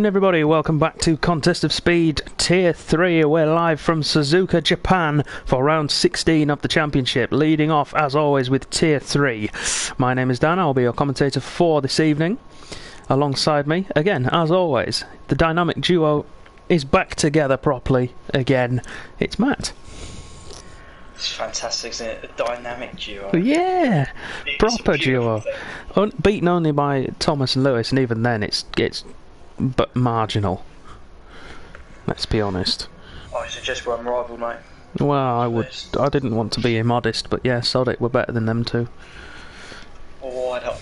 Everybody, welcome back to Contest of Speed Tier 3. We're live from Suzuka, Japan for round 16 of the championship, leading off as always with Tier 3. My name is Dan, I'll be your commentator for this evening. Alongside me, again, as always, the dynamic duo is back together properly again. It's Matt. It's fantastic, isn't it? A dynamic duo. Yeah, proper duo. Beaten only by Thomas and Lewis, and even then it's but marginal. Let's be honest. I suggest we're unrivaled, mate. Well, I didn't want to be immodest, but yeah, sod it, we're better than them too. Oh, I don't.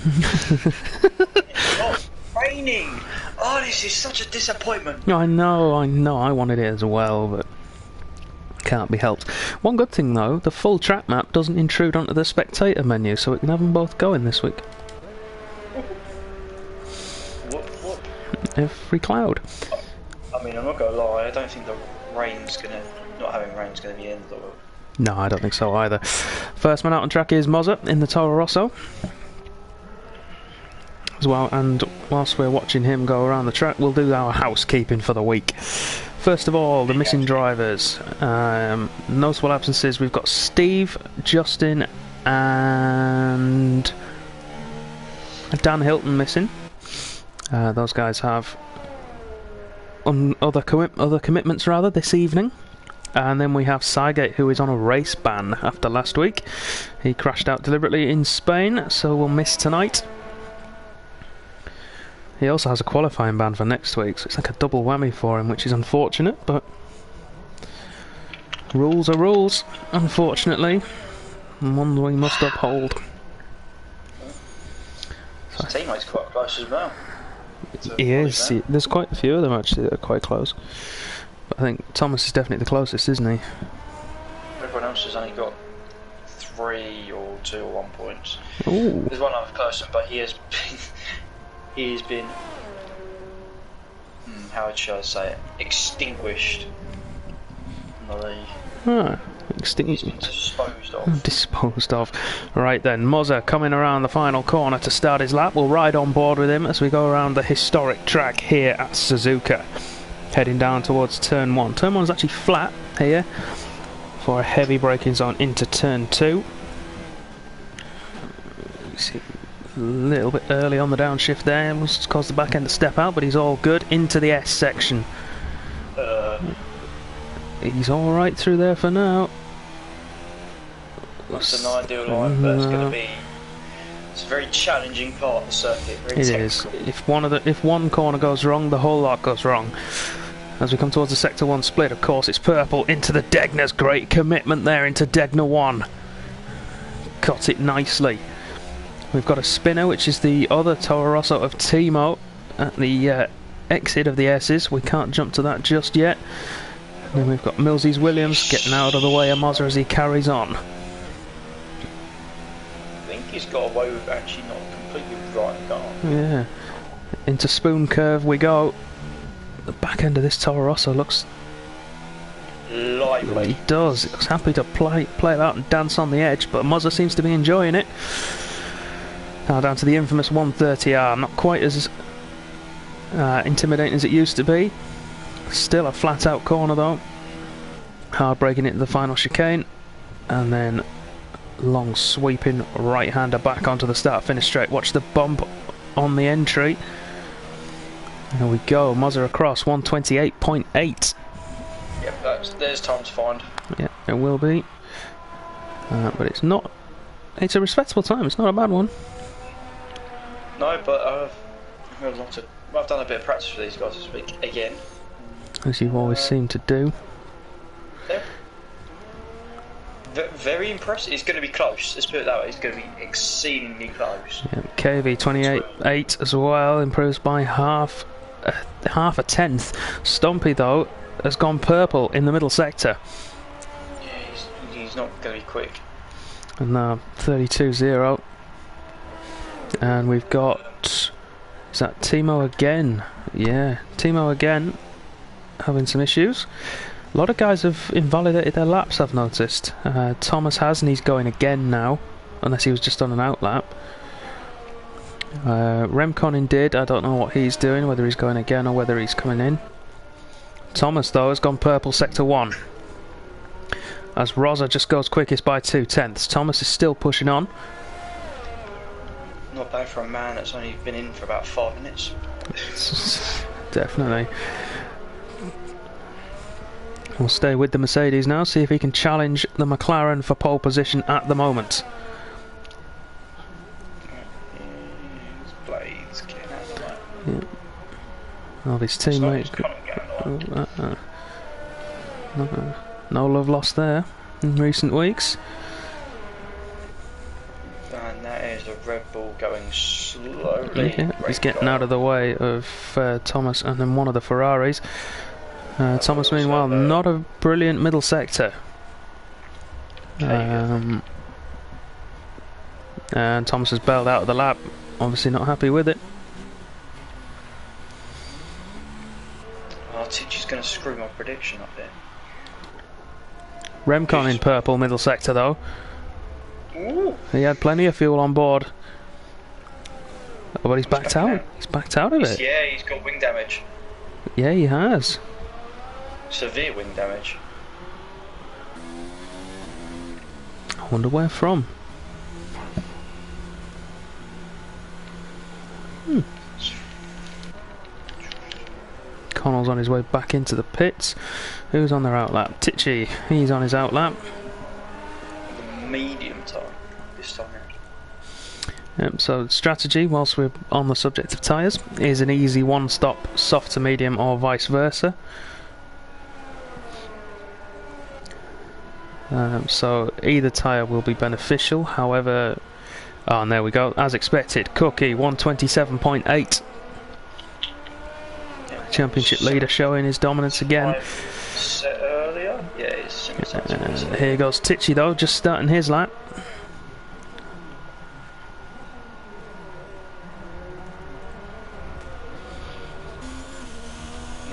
It's not raining! Oh, this is such a disappointment. I know, I wanted it as well, but can't be helped. One good thing though, the full track map doesn't intrude onto the spectator menu, so we can have them both going this week. What? Every cloud. I mean, I'm not gonna lie, I don't think not having rain's gonna be the end of the world. No, I don't think so either. First man out on track is Mozza in the Toro Rosso as well, and whilst we're watching him go around the track, we'll do our housekeeping for the week. First of all, the missing drivers. Notable absences, we've got Steve, Justin and Dan Hilton missing. Those guys have other commitments rather this evening. And then we have Sygate, who is on a race ban after last week. He crashed out deliberately in Spain, so we'll miss tonight. He also has a qualifying ban for next week, so it's like a double whammy for him, which is unfortunate, but rules are rules, unfortunately, and one we must uphold. His teammate's quite close as well. He is. There's quite a few of them actually that are quite close. But I think Thomas is definitely the closest, isn't he? Everyone else has only got 3 or 2 or 1 points. Ooh. There's one other person, but he has been how should I say it? Extinguished from the league. Disposed of. Right then, Mozza coming around the final corner to start his lap. We'll ride on board with him as we go around the historic track here at Suzuka, heading down towards turn 1. Turn 1 is actually flat here for a heavy braking zone into turn 2. A little bit early on the downshift there, must cause the back end to step out, but he's all good. Into the S section. He's alright through there for now. That's an ideal line, but it's a very challenging part of the circuit. Very technical. Is. If one corner goes wrong, the whole lot goes wrong. As we come towards the Sector 1 split, of course, it's purple into the Degna's. Great commitment there into Degna 1. Got it nicely. We've got a spinner, which is the other Toro Rosso of Timo at the exit of the S's. We can't jump to that just yet. And then we've got Millsies Williams getting out of the way of Mozza as he carries on. I think he's got away with actually not completely right car. Yeah. Into Spoon Curve we go. The back end of this Toro Rosso looks lively. He does. He looks happy to play it out and dance on the edge, but Mozza seems to be enjoying it. Now down to the infamous 130R, not quite as intimidating as it used to be. Still a flat out corner though. Hard braking into the final chicane, and then long sweeping right hander back onto the start finish straight. Watch the bump on the entry. There we go, Mozza across 128.8. Yep, there's time to find. Yeah, it will be. But it's not. It's a respectable time. It's not a bad one. No, but I've done a bit of practice for these guys this week again. As you always seem to do. Yeah. Very impressive. It's going to be close. Let's put it that way. It's going to be exceedingly close. Yeah, KV 28.8 as well, improves by half a tenth. Stompy though has gone purple in the middle sector. Yeah, he's not going to be quick. And now 32.0. And we've got, is that Timo again? Yeah, Timo again having some issues. A lot of guys have invalidated their laps, I've noticed. Thomas has, and he's going again now, unless he was just on an out lap. Remconin did. I don't know what he's doing, whether he's going again or whether he's coming in. Thomas, though, has gone purple sector 1. As Rosa just goes quickest by 2/10. Thomas is still pushing on. Not bad for a man that's only been in for about 5 minutes. Definitely. We'll stay with the Mercedes now, see if he can challenge the McLaren for pole position at the moment. Blades getting out of the way. Yeah. Oh, his teammate. No love lost there in recent weeks. And that is a Red Bull going slowly. Yeah, he's getting out of the way of Thomas and then one of the Ferraris. Thomas, meanwhile, not a brilliant middle sector. And Thomas has bailed out of the lap. Obviously not happy with it. Teacher's going to screw my prediction up there. Remcon in purple middle sector though. Ooh. He had plenty of fuel on board. Oh, but he's backed out. He's backed out of it. Yeah, he's got wing damage. Yeah, he has. Severe wing damage. I wonder where from. Connell's on his way back into the pits. Who's on their outlap? Tichy. He's on his outlap. The medium time this time round. So strategy, whilst we're on the subject of tyres, is an easy one-stop, soft to medium or vice versa. So either tyre will be beneficial, however... Oh, and there we go, as expected, Cookie 127.8. Championship leader showing his dominance again. Earlier? Yeah, it's here goes Tichy though, just starting his lap.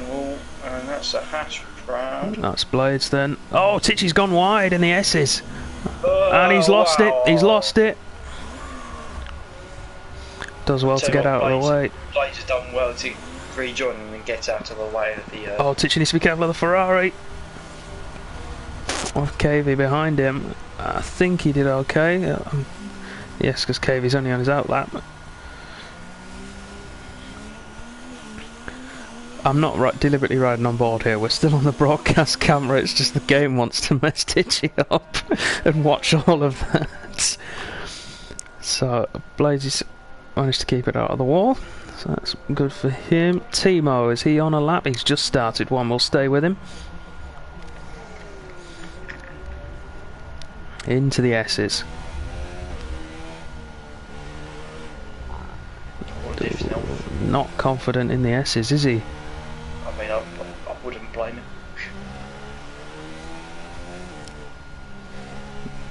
Oh, and that's a hash brown. That's Blades then. Oh, Tichy's gone wide in the S's. And he's lost it. He's lost it. Does well to get out of the way. Blades has done well to rejoin and get out of the way of the... Oh, Tichy needs to be careful of the Ferrari. With KV behind him. I think he did okay. Yes, because KV's only on his outlap. I'm not deliberately riding on board here. We're still on the broadcast camera. It's just the game wants to mess Tichy up and watch all of that. So, Blades managed to keep it out of the wall. So that's good for him. Timo, is he on a lap? He's just started one. We'll stay with him. Into the S's. Not confident in the S's, is he? I mean, I wouldn't blame him.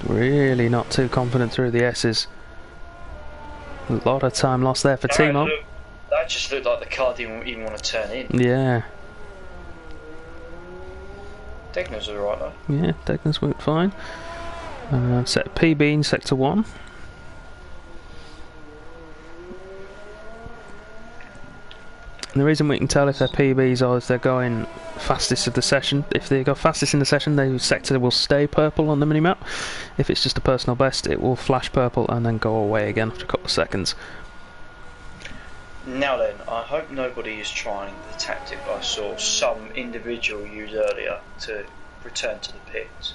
Really not too confident through the S's. A lot of time lost there for Timo. That just looked like the car didn't even want to turn in. Yeah. Degner's alright though. Yeah, Degner's worked fine. Set PB in sector 1. And the reason we can tell if they're PBs or if they're going fastest of the session, if they go fastest in the session, the sector will stay purple on the minimap. If it's just a personal best, it will flash purple and then go away again after a couple of seconds. Now then, I hope nobody is trying the tactic I saw some individual use earlier to return to the pits.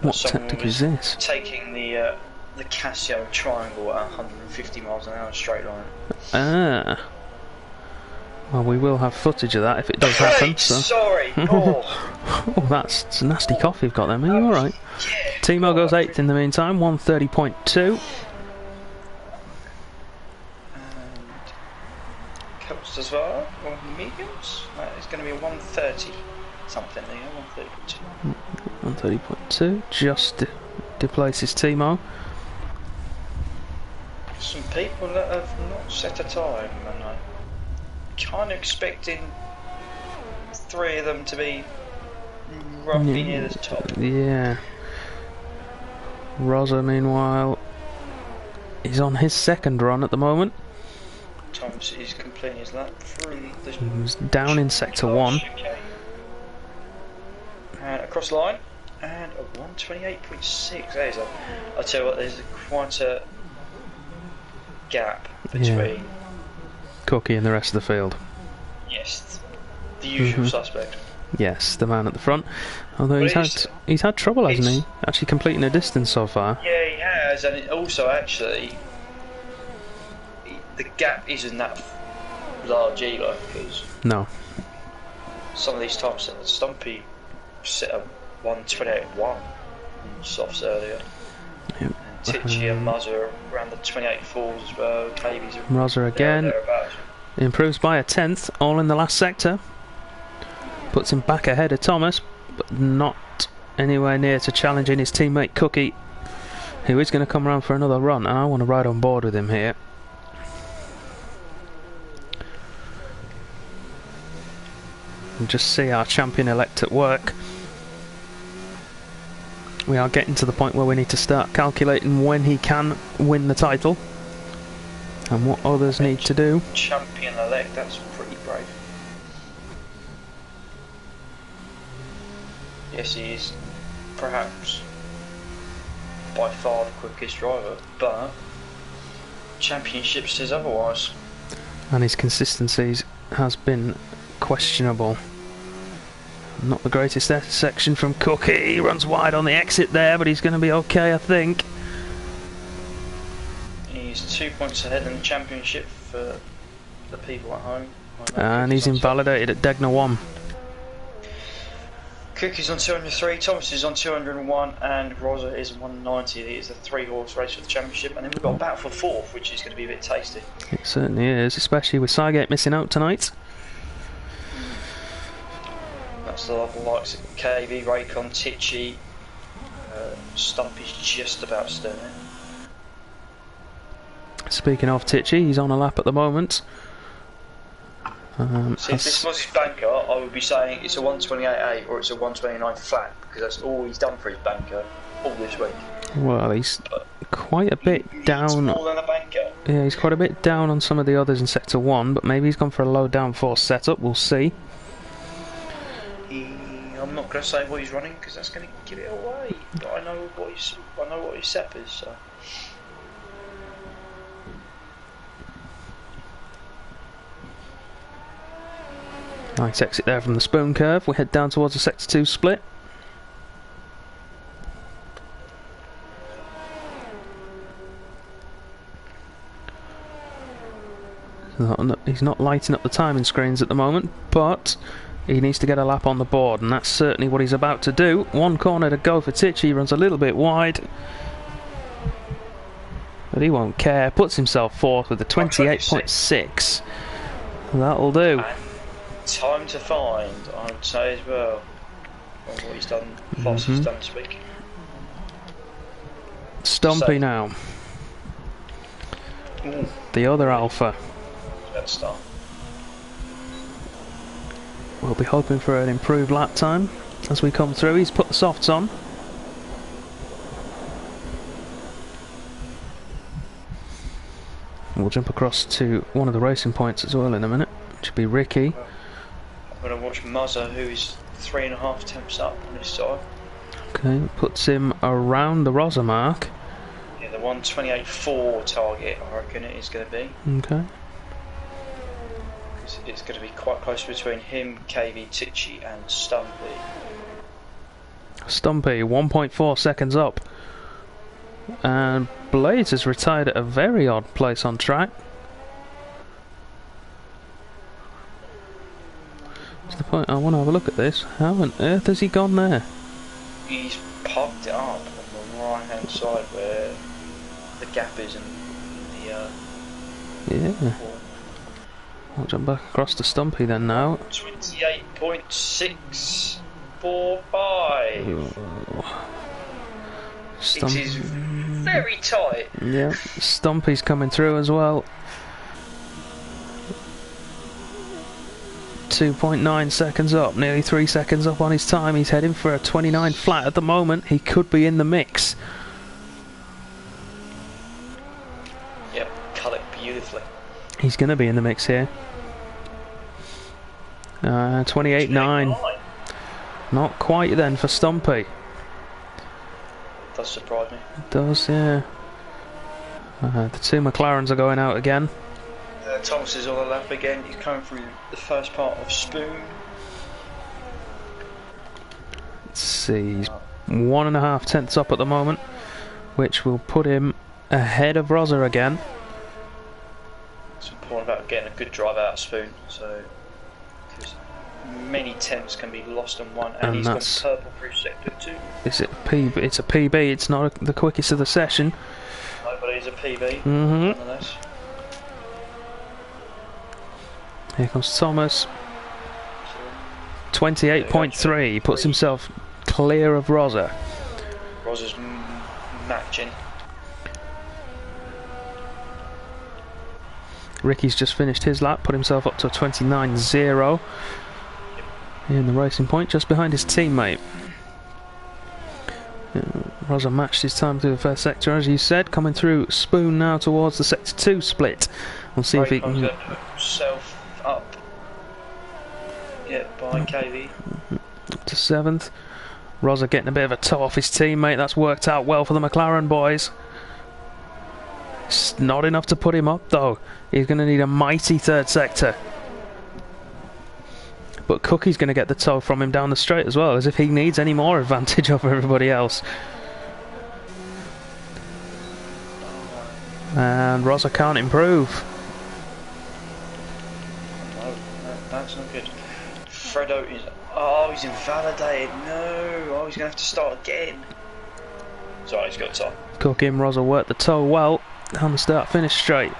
What tactic is this? Taking the Casio triangle at 150 miles an hour straight line. Ah. Well, we will have footage of that if it does happen. So. Sorry. Oh, that's a nasty cough you've got there, mate. You alright? Yeah, Timo goes 8th in the meantime, 130.2. And Coast as well, one of the mediums. That is going to be a 130 something there, 130.2. 130.2, just displaces Timo. Some people that have not set a time, and I'm kind of expecting 3 of them to be roughly near the top. Yeah. Rosa, meanwhile, he's on his second run at the moment. Thomas is completing his lap through the... He's down in sector 1. And across the line. And a 128.6. There's a... I'll tell you what, there's quite a gap between... Cookie and the rest of the field. Yes, the usual suspect. Yes, the man at the front. Although he's had trouble, hasn't he? Actually completing a distance so far. Yeah, he has, and it also actually the gap isn't that large either, because some of these times Stumpy set a 128.1 softs earlier. Yep. And Tichy and Muzzer around the 28.4s as well. KB's Muzzer again improves by a 10th, all in the last sector. Puts him back ahead of Thomas, but not anywhere near to challenging his teammate Cookie, who is going to come around for another run, and I want to ride on board with him here. And just see our champion-elect at work. We are getting to the point where we need to start calculating when he can win the title and what others need to do. Champion-elect, that's pretty brave. Yes, he is perhaps by far the quickest driver, but championship says otherwise. And his consistency has been questionable. Not the greatest section from Cookie. He runs wide on the exit there, but he's going to be okay, I think. He's 2 points ahead in the championship for the people at home. And he's invalidated at Degner 1. Cookie's on 203, Thomas is on 201, and Rosa is 190. It is a 3-horse race for the championship, and then we've got a battle for 4th, which is going to be a bit tasty. It certainly is, especially with Cygate missing out tonight. That's the likes of KB, Raycon, Tichy. Stumpy's just about still in. Speaking of Tichy, he's on a lap at the moment. See, if this was his banker, I would be saying it's a 128.8 or it's a 129 flat, because that's all he's done for his banker all this week. Well, he's quite a bit down. More than a banker. Yeah, he's quite a bit down on some of the others in sector 1, but maybe he's gone for a low downforce setup. We'll see. I'm not going to say what he's running because that's going to give it away. But I know what his sep is. So. Nice exit there from the spoon curve. We head down towards the sector 2 split. He's not lighting up the timing screens at the moment, but he needs to get a lap on the board, and that's certainly what he's about to do. One corner to go for Tichy. He runs a little bit wide, but he won't care. Puts himself 4th with a 28.6. That'll do. And time to find, I would say as well, what he's done, fast he's done this week. Stumpy now. Ooh. The other Alpha. Let's start. We'll be hoping for an improved lap time as we come through. He's put the softs on. We'll jump across to one of the racing points as well in a minute, which will be Ricky. I'm going to watch Muzzer, who is 3.5 temps up on his side. Okay, puts him around the Rosa mark. Yeah, the 128.4 target, I reckon it is going to be. Okay. It's going to be quite close between him, KV, Tichy and Stumpy. Stumpy, 1.4 seconds up. And Blades has retired at a very odd place on track. That's the point. I want to have a look at this. How on earth has he gone there? He's parked it up on the right hand side where the gap is in the yeah. I'll jump back across to Stumpy then now. 28.645. It is very tight. Yeah, Stumpy's coming through as well. 2.9 seconds up, nearly 3 seconds up on his time. He's heading for a 29 flat at the moment. He could be in the mix. cut it beautifully. He's going to be in the mix here. 28.9. Not quite then for Stumpy. It does surprise me. It does, yeah. The two McLarens are going out again. Thomas is on the lap again. He's coming through the first part of Spoon. Let's see, he's 1.5 tenths up at the moment, which will put him ahead of Rosa again. It's important about getting a good drive out of Spoon, so because many tenths can be lost on one, and he's got purple through sector 2. It's a PB. It's not the quickest of the session. No, but it's a PB. Nonetheless. Here comes Thomas. 28.3. He puts himself clear of Rosa. Rosa's matching. Ricky's just finished his lap, put himself up to a 29.0 in the racing point, just behind his teammate. Rosa matched his time through the first sector, as you said, coming through Spoon now towards the sector 2 split. We'll see if he can put himself up. Yeah, by KV. Up to 7th. Rosa getting a bit of a toe off his teammate. That's worked out well for the McLaren boys. It's not enough to put him up though. He's going to need a mighty third sector. But Cookie's going to get the toe from him down the straight as well, as if he needs any more advantage over everybody else. And Rosa can't improve. No, that's not good. Fredo is... Oh, he's invalidated. No. Oh, he's going to have to start again. Sorry, he's got time. Cookie and Rosa worked the toe well on the start-finish straight.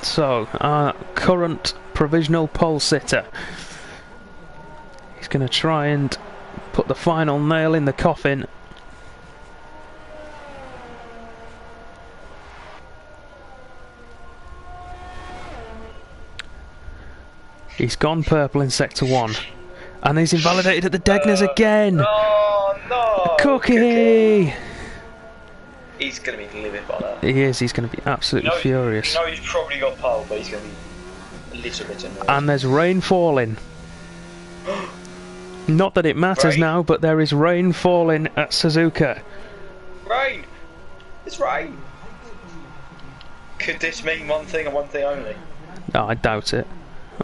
So, our current provisional pole sitter. He's going to try and put the final nail in the coffin. He's gone purple in sector 1. And he's invalidated at the Degners again. Oh, no. Cookie! He's going to be livid by that. He is, he's going to be absolutely furious. You know he's probably got pole, but he's going to be a little bit annoyed. And there's rain falling. Not that it matters now, but there is rain falling at Suzuka. Rain! It's rain! Could this mean one thing and one thing only? No, I doubt it.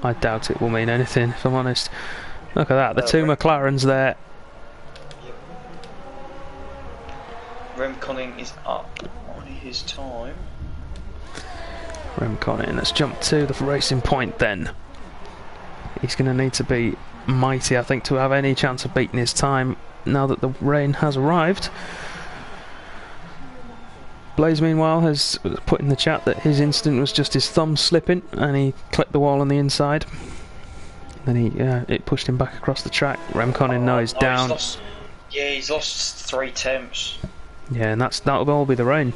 I doubt it will mean anything, if I'm honest. Look at that, the two McLarens there. Remconning is up on his time. Remconning, let's jump to the racing point then. He's going to need to be mighty, I think, to have any chance of beating his time now that the rain has arrived. Blaze, meanwhile, has put in the chat that his incident was just his thumb slipping and he clipped the wall on the inside. Then it pushed him back across the track. Remconning now is down. He's lost 3 temps. Yeah, and that'll all be the rain.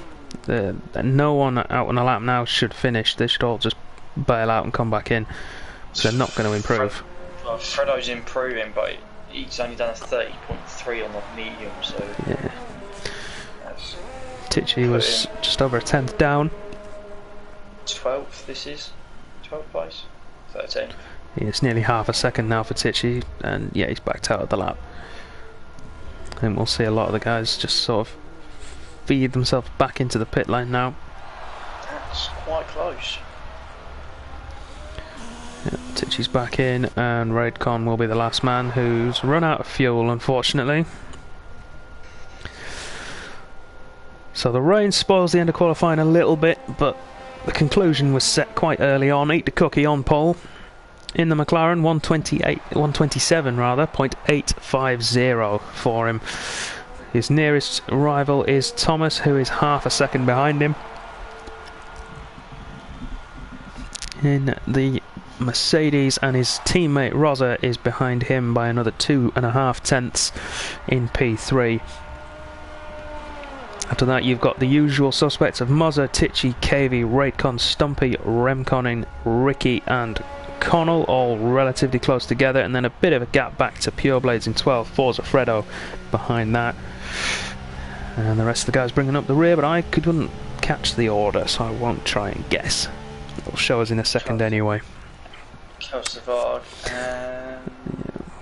No one out on the lap now should finish. They should all just bail out and come back in. So they're not going to improve. Fredo's improving, but he's only done a 30.3 on the medium, so... Yeah. Tichy was just over a tenth down. 12th, this is? 12th place? 13. Yeah, it's nearly half a second now for Tichy, and yeah, he's backed out of the lap. And we'll see a lot of the guys just sort of feed themselves back into the pit lane now. That's quite close. Yeah, Tichy's back in, and Raidcon will be the last man who's run out of fuel, unfortunately. So the rain spoils the end of qualifying a little bit, but the conclusion was set quite early on. Eat the cookie on pole in the McLaren, 127 rather, 0.850 for him. His nearest rival is Thomas, who is half a second behind him. In the Mercedes, and his teammate Rosa is behind him by another 2.5 tenths in P3. After that, you've got the usual suspects of Muzza, Tichy, KV, Raidcon, Stumpy, Remconning, Ricky and Connell, all relatively close together, and then a bit of a gap back to Pure Blades in 12th. Forza Fredo behind that. And the rest of the guys bringing up the rear, but I couldn't catch the order, so I won't try and guess. It'll show us in a second anyway. Kosovar and...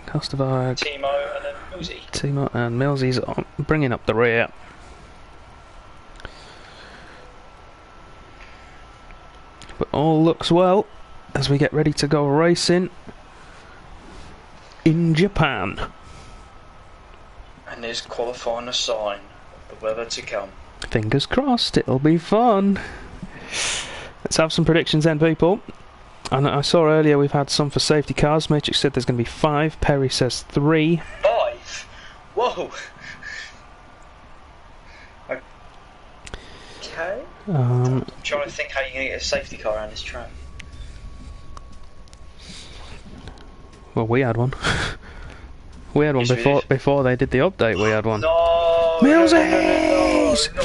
Kosovar, Timo and then Millsy. Timo and Millsy's bringing up the rear. But all looks well as we get ready to go racing in Japan. And there's qualifying a sign of the weather to come. Fingers crossed, it'll be fun. Let's have some predictions then, people. And I saw earlier we've had some for safety cars. Matrix said there's going to be 5. Perry says 3. 5? Whoa! Okay. I'm trying to think how you're going to get a safety car around this track. Well, we had one. We had one before they did the update. We had one. No! Millsies! No,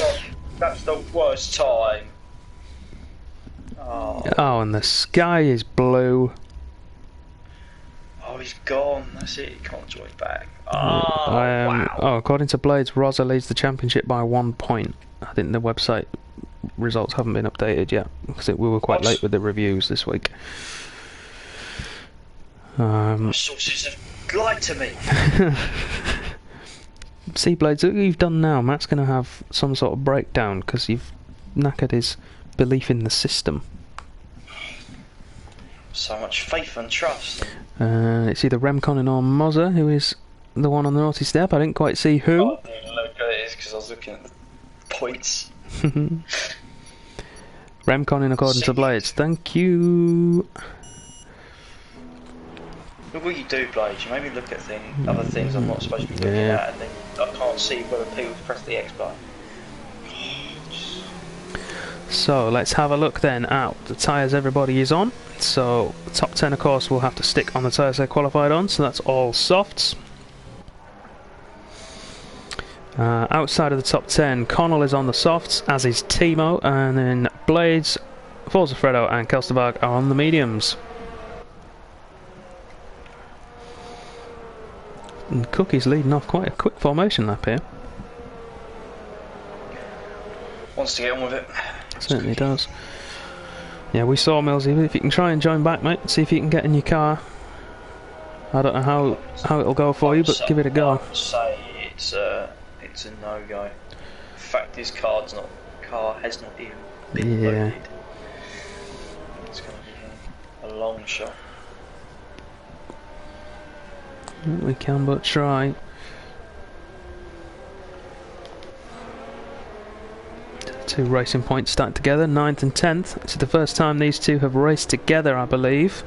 that's the worst time. Oh, and the sky is blue. Oh, he's gone. That's it. He can't join back. Oh, wow. Oh, according to Blades, Rosa leads the championship by 1 point. I think the website results haven't been updated yet because we were quite late with the reviews this week. My sources have lied to me. See, Blades, look what you've done now. Matt's going to have some sort of breakdown because you've knackered his belief in the system. So much faith and trust. It's either Remconin or Mozza who is the one on the naughty step. I didn't quite see who. I didn't look at it because I was looking at the points. Remconin according to Blades. Thank you. Look what you do, Blades. You made me look at other things I'm not supposed to be looking at, and then I can't see whether people press the X button. So let's have a look then at the tyres everybody is on. So the top 10 of course will have to stick on the tyres they qualified on, so that's all softs. Outside of the top 10, Connell is on the softs, as is Timo, and then Blades, Forza Fredo and Kelsterberg are on the mediums. And Cookie's leading off quite a quick formation lap here. Wants to get on with it. Certainly does. Yeah, we saw Millsy. If you can try and join back, mate, see if you can get in your car. I don't know how it'll go for you, but give it a go. I'd say it's a no-go. The fact his car has not even been loaded. It's going to be a long shot. We can but try. Two racing points start together, 9th and 10th. It's the first time these two have raced together, I believe,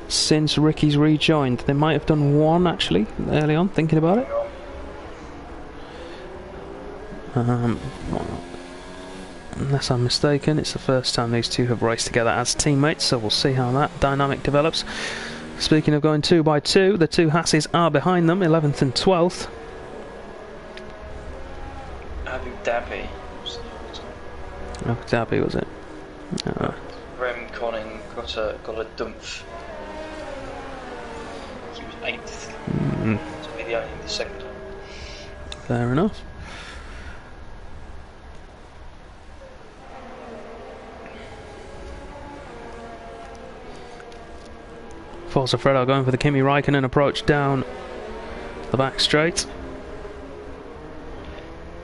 since Ricky's rejoined. They might have done one actually early on, thinking about it. Unless I'm mistaken, it's the first time these two have raced together as teammates, so we'll see how that dynamic develops. Speaking of going 2 by 2, the two Hasses are behind them, 11th and 12th. Abu Dhabi. Abu Dhabi was it? Remconin got a dumph. He was 8th. So maybe only the second time. Fair enough. Forza Fredo going for the Kimi Raikkonen approach down the back straight.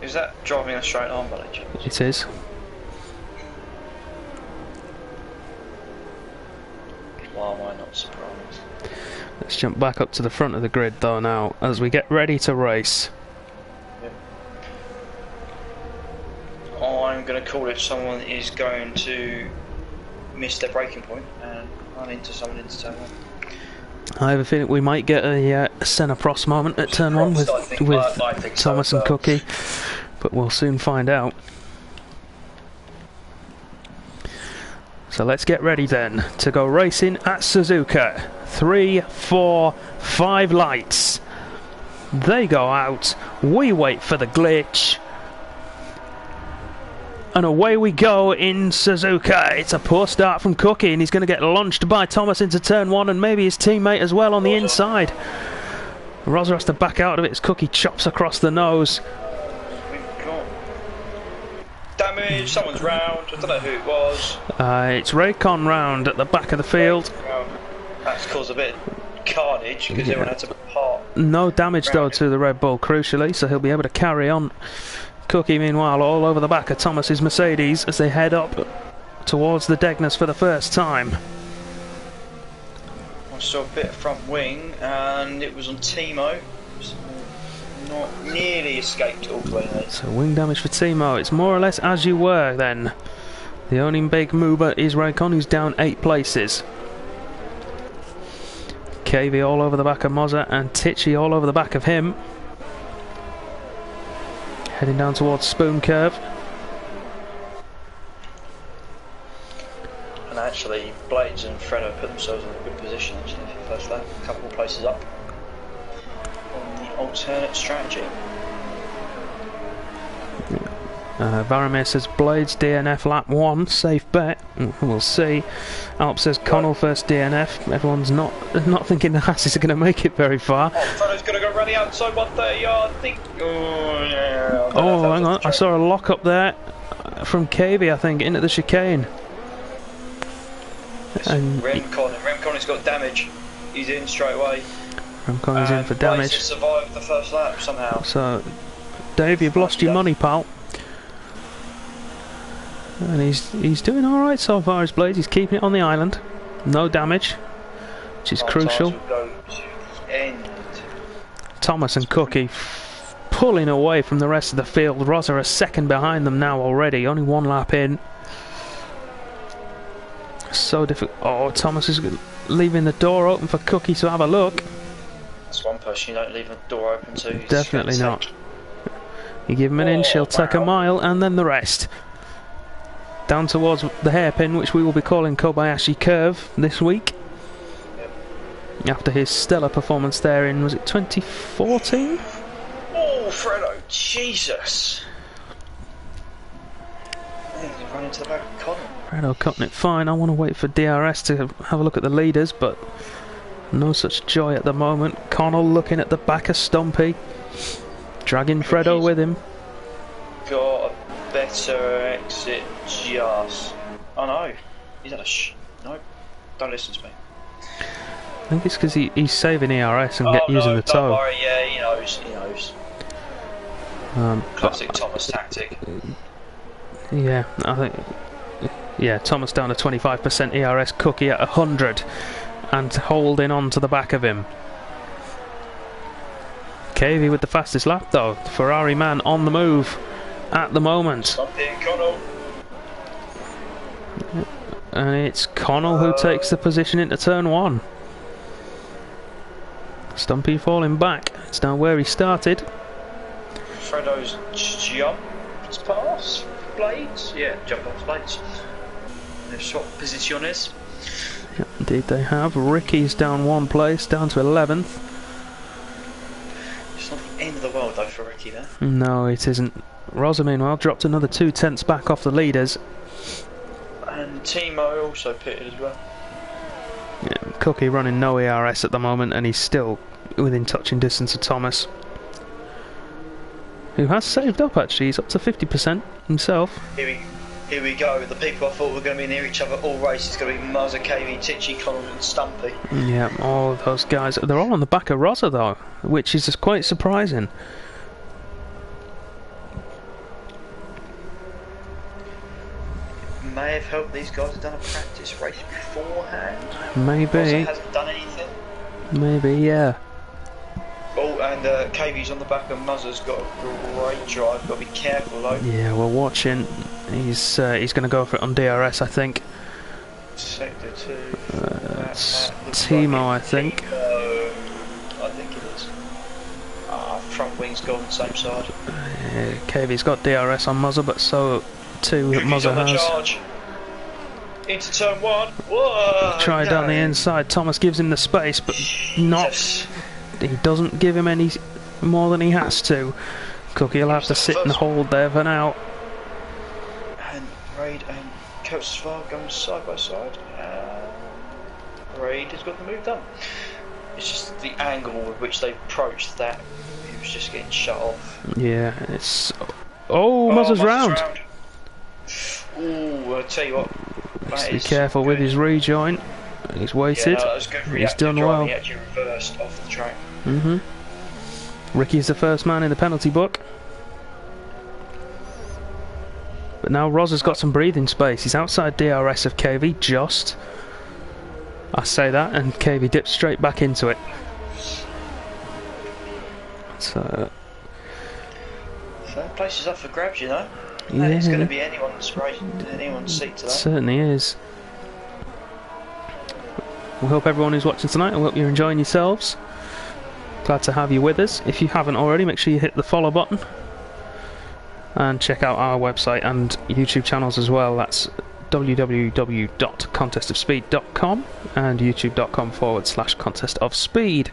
Is that driving a straight on, by chance? It is. Why am I not surprised? Let's jump back up to the front of the grid though now as we get ready to race. Yep. I'm going to call it someone is going to miss their braking point and run into someone into turn 1. I have a feeling we might get a Senna Prost moment at turn 1 with Thomas and Cookie, but we'll soon find out. So let's get ready then to go racing at Suzuka. 3, 4, 5 lights. They go out. We wait for the glitch. And away we go in Suzuka. It's a poor start from Cookie, and he's going to get launched by Thomas into turn 1 and maybe his teammate as well on the inside. Rosa has to back out of it as Cookie chops across the nose. Damn damage, someone's round, I don't know who it was. It's Raycon round at the back of the field. That's caused a bit of carnage because everyone had to part. No damage though to the Red Bull, crucially, so he'll be able to carry on. Cookie, meanwhile, all over the back of Thomas's Mercedes as they head up towards the Degners for the first time. I saw a bit of front wing, and it was on Timo. Not nearly escaped all the way there. So wing damage for Timo. It's more or less as you were then. The only big mover is Raikkonen, who's down 8 places. KV all over the back of Mozza and Tichy all over the back of him. Heading down towards Spoon Curve. And actually, Blades and Fredo put themselves in a good position actually for the first lap. A couple of places up on the alternate strategy. Varamir says Blades DNF lap 1, safe bet. We'll see. Alp says Connell first DNF. Everyone's not thinking the Hasses are going to make it very far. Oh, Fredo's going to go rally outside 130 yard. I think. Oh yeah. Oh, hang on! I saw a lock up there from KV, I think, into the chicane. And Remcon's got damage. He's in straight away. Remcon's in for damage. Blades survived the first lap somehow. So, Dave, you've lost your money, pal. And he's doing alright so far as Blades. He's keeping it on the island. No damage, which is crucial. Thomas and Cookie pulling away from the rest of the field. Rosa a second behind them now already. Only 1 lap in. So difficult. Oh, Thomas is leaving the door open for Cookie to have a look. That's one person you don't leave the door open to. Definitely not. You give him an inch, he'll take a mile, and then the rest. Down towards the hairpin, which we will be calling Kobayashi Curve this week. Yep. After his stellar performance there in, was it 2014? Oh, Fredo, Jesus! He's running into the back of Connell. Fredo cutting it fine. I want to wait for DRS to have a look at the leaders, but no such joy at the moment. Connell looking at the back of Stumpy, dragging Fredo with him. Got a better exit just. Oh no, he's had a no, don't listen to me. I think it's because he's saving ERS and using the toe. Don't worry, yeah, he knows. Classic Thomas tactic. Yeah, I think. Yeah, Thomas down to 25% ERS, Cookie at 100 and holding on to the back of him. KV with the fastest lap though. The Ferrari man on the move at the moment. And it's Connell who takes the position into turn 1. Stumpy falling back. It's down where he started. Fredo's jump past Blades. Yeah, jump past Blades. They've swapped posiciones. Yep, indeed they have. Ricky's down 1 place, down to 11th. It's not the end of the world though for Ricky there. No, it isn't. Rosa meanwhile dropped another 2 tenths back off the leaders. And Timo also pitted as well. Yeah, Cookie running no ERS at the moment, and he's still within touching distance of Thomas, who has saved up actually. He's up to 50% himself. Here we go. The people I thought were going to be near each other all races. It's going to be Muzza, KV, Tichy, Connell and Stumpy. Yeah, all of those guys. They're all on the back of Rosa though, which is just quite surprising. May have helped these guys have done a practice race beforehand. Maybe. Rosa hasn't done anything. Maybe, yeah. Oh, and KV's on the back of Muzza's got a great drive. Got to be careful though. Yeah, we're watching. He's going to go for it on DRS, I think. Sector 2. It's Timo, I think. I think it is. Front wing's gone, same side. KV's got DRS on Muzza, but so too Muzza has. Charge. Into turn 1. Whoa, Try down the inside. Thomas gives him the space, but not. He doesn't give him any more than he has to. Cookie will have to sit and hold there for now. And Raid and Coatsvar going side by side. Raid has got the move done. It's just the angle with which they approached that. He was just getting shut off. Yeah, it's. Oh, Muzza's round. Ooh, I'll tell you what. Just be careful with his rejoin. He's waited. Yeah, no, that was good. He's done well. He actually reversed off the track. Ricky's the first man in the penalty book. But now Roz has got some breathing space. He's outside DRS of KV, just. I say that, and KV dips straight back into it. So that place is up for grabs, you know. Yeah. And it's going to be anyone's seat to that. Certainly is. We hope everyone who's watching tonight, I hope you're enjoying yourselves. Glad to have you with us. If you haven't already, make sure you hit the follow button. And check out our website and YouTube channels as well. That's www.contestofspeed.com and youtube.com/contestofspeed.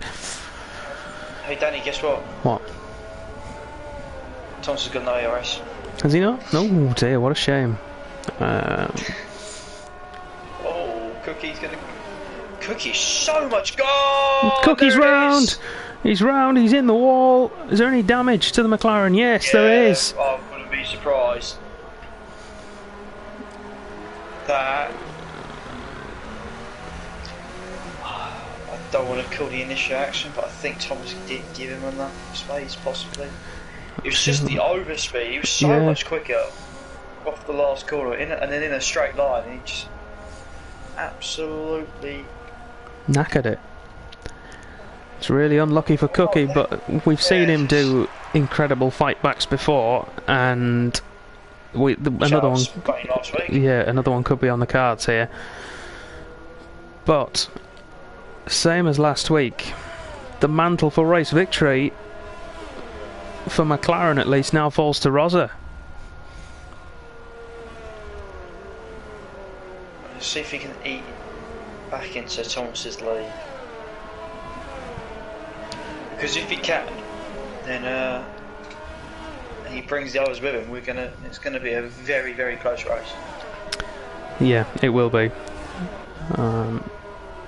Hey Danny, guess what? What? Thomas has got no ARS. Has he not? Oh dear, what a shame. Oh, Cookie's gonna... Cookie's so much goal! Cookie's round! He's round, he's in the wall. Is there any damage to the McLaren? Yes, there is. I wouldn't be surprised. That... I don't want to call the initial action, but I think Thomas did give him enough space, possibly. It was just the overspeed. He was so much quicker off the last corner, and then in a straight line, he just absolutely knackered it. It's really unlucky for Cookie, but we've seen him do incredible fight backs before, and another one. Last week. Yeah, another one could be on the cards here. But same as last week, the mantle for race victory, for McLaren at least, now falls to Rosa. Let's see if he can eat back into Thomas's lead. Because if he can, then he brings the others with him. It's gonna be a very, very close race. Yeah, it will be.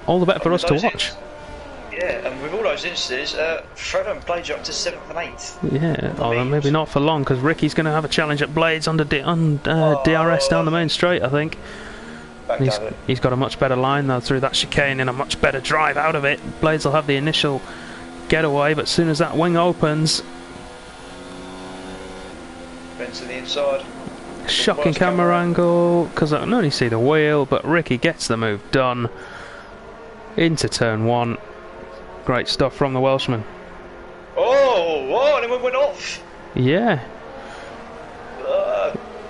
All the better for us to watch. Yeah, and with all those instances, Frodo and Blades are up to 7th and 8th. Yeah, although maybe not for long, because Ricky's going to have a challenge at Blades on DRS down the main straight, I think. He's got a much better line though through that chicane and a much better drive out of it. Blades will have the initial getaway, but as soon as that wing opens, Bends to the inside. Shocking camera angle, because I can only see the wheel, but Ricky gets the move done into turn 1. Great stuff from the Welshman. Oh, and it went off. Yeah.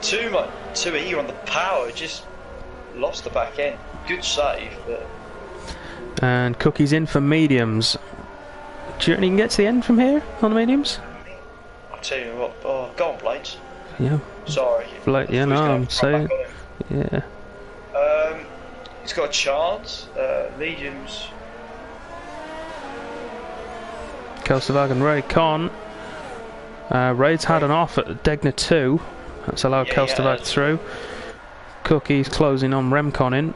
Too eager on the power, just lost the back end. Good save, but... And Cookie's in for mediums. Do you reckon he can get to the end from here on the mediums? I'll tell you what, go on Blades. Yeah. Sorry. Yeah, no, I'm saying. Yeah. He's got a chance. Mediums. Kelsterwagen Ray Con. Raid's had an off at Degner 2. That's allowed Kelsterwagen through. Cookie's closing on Remcon in.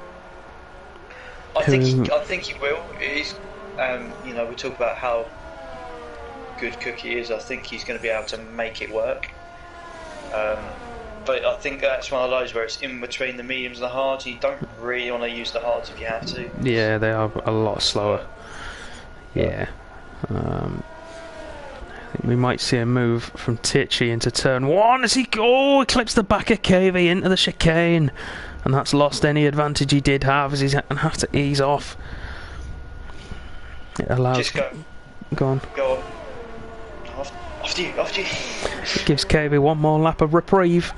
I think he will. He's, you know, we talk about how good Cookie is. I think he's going to be able to make it work. But I think that's one of those where it's in between the mediums and the hards. You don't really want to use the hards if you have to. Yeah, they are a lot slower. Yeah. I think we might see a move from Tichy into turn 1 as he clips the back of KV into the chicane, and that's lost any advantage he did have as he's going to have to ease off. It allows. Just go. Go on. Go on. After you. It gives KV one more lap of reprieve.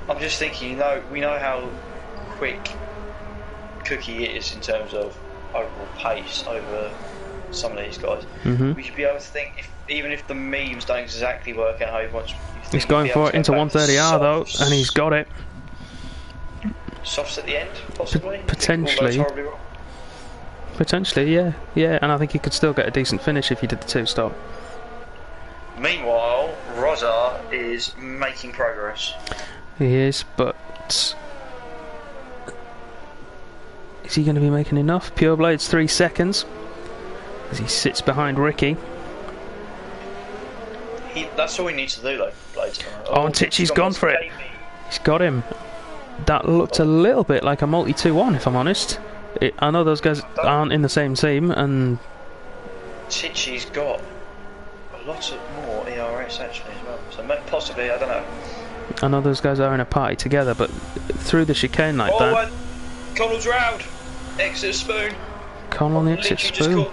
I'm just thinking, we know how quick Cookie is in terms of overall pace over some of these guys. We should be able to think, even if the mediums don't exactly work out how he wants. He's going for it into 130R though, and he's got it. Softs at the end, possibly. Potentially. Potentially, yeah, and I think he could still get a decent finish if he did the 2-stop. Meanwhile, Rosa is making progress. He is, but is he going to be making enough? Pure Blade's 3 seconds as he sits behind Ricky. That's all he needs to do, though, Blades. Oh, and Tichy's gone for it. He's got him. That looked a little bit like a multi-2-1, if I'm honest. I know those guys aren't in the same team, and Tichy's got a lot more ERS actually as well. So possibly, I don't know. I know those guys are in a party together, but through the chicane like that. Connell's round. Exit spoon. Connell on the exit spoon.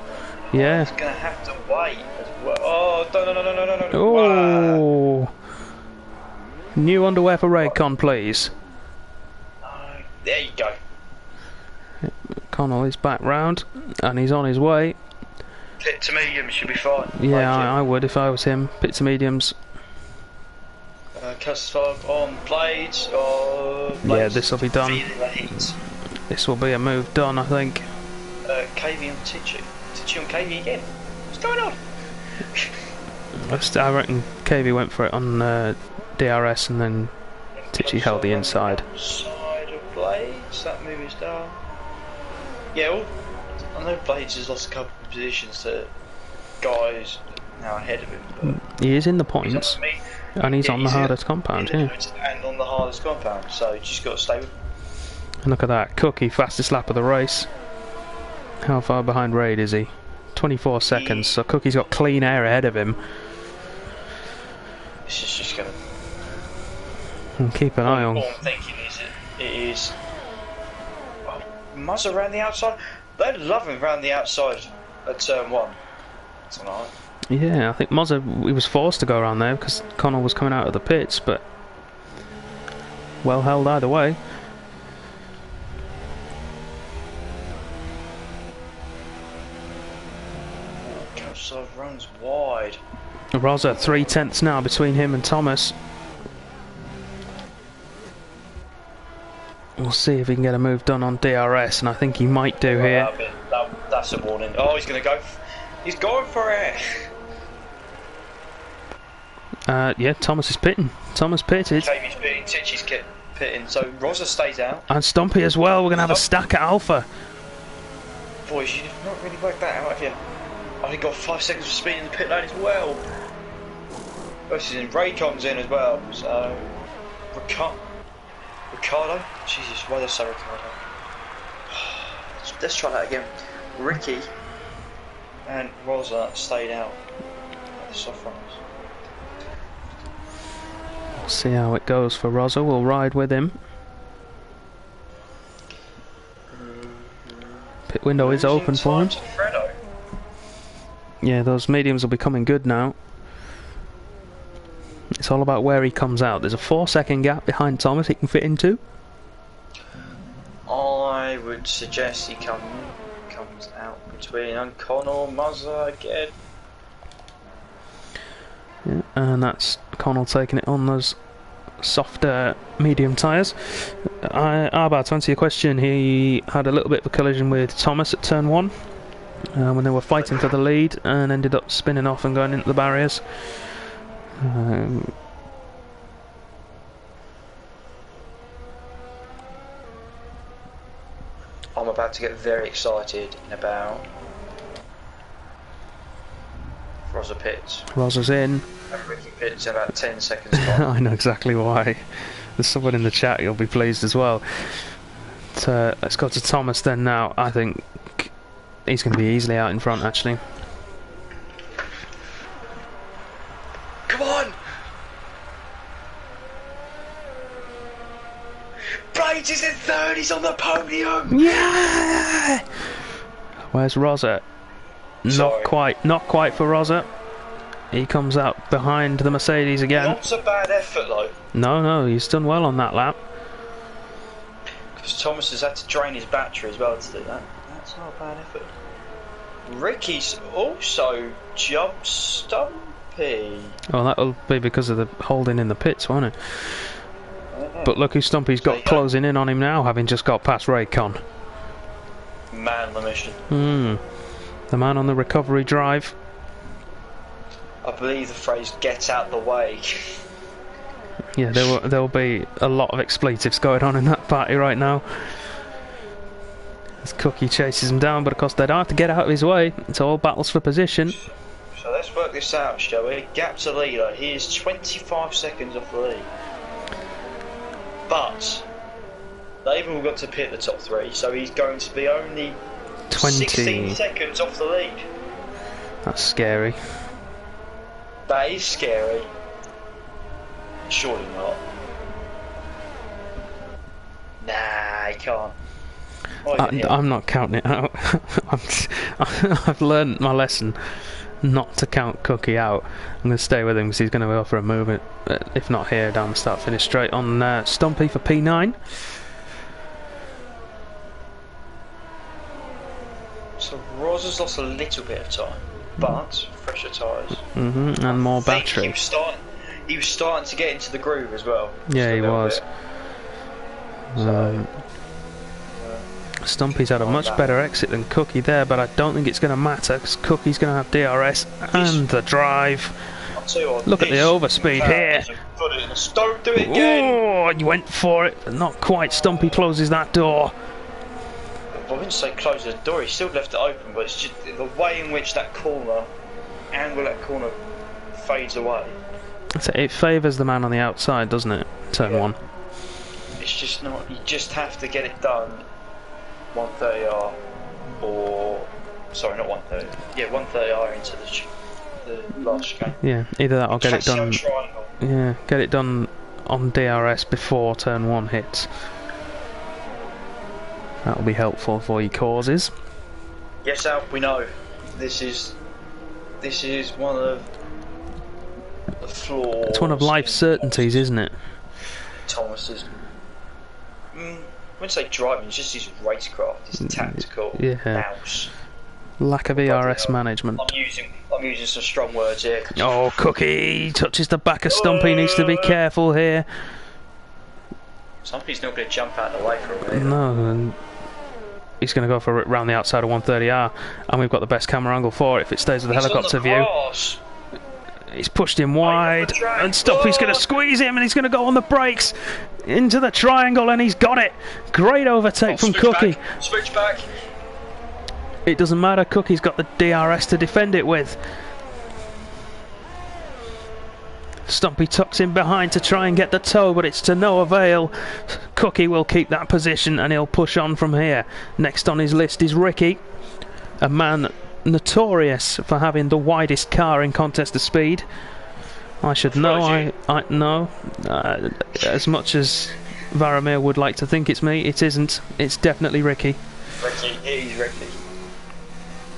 Yeah. He's gonna have to wait as well. Oh, no. Oh. Wow. New underwear for Raycon, please. There you go. Connell is back round, and he's on his way. Pit to medium should be fine. Yeah, I would if I was him. Pit to mediums. Custard on Blades. Yeah, this will be done. This will be a move done, I think. KV on Tichy. Tichy on KV again. What's going on? I reckon KV went for it on DRS, and then Tichy held the inside. Side of Blades. That move is done. Yeah, I know Blades has lost a couple of positions to guys now ahead of him. But he is in the points, and he's on the hardest compound, and on the hardest compound, so you just got to stay with him. And look at that, Cookie, fastest lap of the race. How far behind Raid is he? 24 seconds, so Cookie's got clean air ahead of him. This is just going to... And keep an eye on... All I'm thinking is it is... Muzz around the outside. They're loving around the outside at turn 1 tonight. Yeah, I think Mozza, he was forced to go around there because Connell was coming out of the pits, but well held either way. Outside runs wide. Rosa 3/10 now between him and Thomas. We'll see if he can get a move done on DRS, and I think he might do here. That's a warning. Oh, he's going to go. He's going for it. Yeah, Thomas is pitting. Thomas pitted. Jamie's pitting, Tichy's pitting, so Rosa stays out. And Stumpy as well. We're going to have a stack at Alpha. Boys, you've not really worked that out, have you? I've only got 5 seconds of speed in the pit lane as well. This is in Raycon's in as well, so... Ricardo? Jesus, why did I say Ricardo? Let's try that again. Ricky and Rosa stayed out at the soft runners. We'll see how it goes for Rosa. We'll ride with him. Pit window is open for him. Yeah, those mediums will be coming good now. It's all about where he comes out. There's a 4-second gap behind Thomas he can fit into. I would suggest he comes out between Connell and Muzza again. Yeah, and that's Connell taking it on those softer medium tyres. Arbad, to answer your question, he had a little bit of a collision with Thomas at turn 1 when they were fighting for the lead, and ended up spinning off and going into the barriers. I'm about to get very excited in about Rosa pits. Rosa's in. And Ricky pits in about 10 seconds. I know exactly why. There's someone in the chat, you'll be pleased as well. Let's go to Thomas then now. I think he's going to be easily out in front actually. Come on! Blades is in third, he's on the podium! Yeah! Where's Rosa? Not quite for Rosa. He comes out behind the Mercedes again. Not a bad effort though. No, he's done well on that lap. Because Thomas has had to drain his battery as well to do that. That's not a bad effort. Ricky's also jumped Stumpy. Well, that'll be because of the holding in the pits, won't it? But look who Stumpy's got closing in on him now, having just got past Raycon. Man on the mission. The man on the recovery drive. I believe the phrase "get out the way." Yeah, there will be a lot of expletives going on in that party right now. As Cookie chases him down, but of course they'd have to get out of his way. It's all battles for position. So let's work this out, shall we? Gap to leader, he is 25 seconds off the lead. But they've all got to pit the top 3, so he's going to be only 16 seconds off the lead. That's scary. That is scary. Surely not. Nah, he can't. I'm not counting it out. I've learned my lesson not to count Cookie out. I'm going to stay with him because he's going to go for a move, if not here, down the start finish straight on Stumpy for P9. So Roz has lost a little bit of time, but fresher tyres. And more battery. He was starting to get into the groove as well. Yeah, he was. Stumpy's had a much better exit than Cookie there, but I don't think it's going to matter because Cookie's going to have DRS and the drive. Look at the overspeed here. Don't do it again. Oh, he went for it, but not quite. Stumpy closes that door. I wouldn't say close the door, he still left it open, but it's just the way in which that corner, fades away. So it favours the man on the outside, doesn't it? Turn 1. It's just not, you just have to get it done 130R, or, sorry, not 130, yeah, 130R into the last chicane. Yeah, either that or get it done. Yeah, get it done on DRS before turn 1 hits. That'll be helpful for your causes. Yes, Al, we know. This is one of the flaws. It's one of life's certainties, isn't it? Thomas's. I wouldn't say driving. It's just his racecraft. His tactical mouse. Lack of ERS management. I'm using some strong words here. Oh, Cookie touches the back of Stumpy. Needs to be careful here. Stumpy's not going to jump out of the way for a minute. No, and he's going to go for it round the outside of 130R, and we've got the best camera angle for it if it stays with the helicopter view. He's pushed him wide, and Stumpy's going to squeeze him, and he's going to go on the brakes into the triangle, and he's got it. Great overtake from Cookie. Switch back. It doesn't matter, Cookie's got the DRS to defend it with. Stumpy tucks in behind to try and get the toe, but it's to no avail. Cookie will keep that position and he'll push on from here. Next on his list is Ricky, a man notorious for having the widest car in contest of speed. I should know. I know. As much as Varamir would like to think it's me, it isn't. It's definitely Ricky. Ricky, it is Ricky.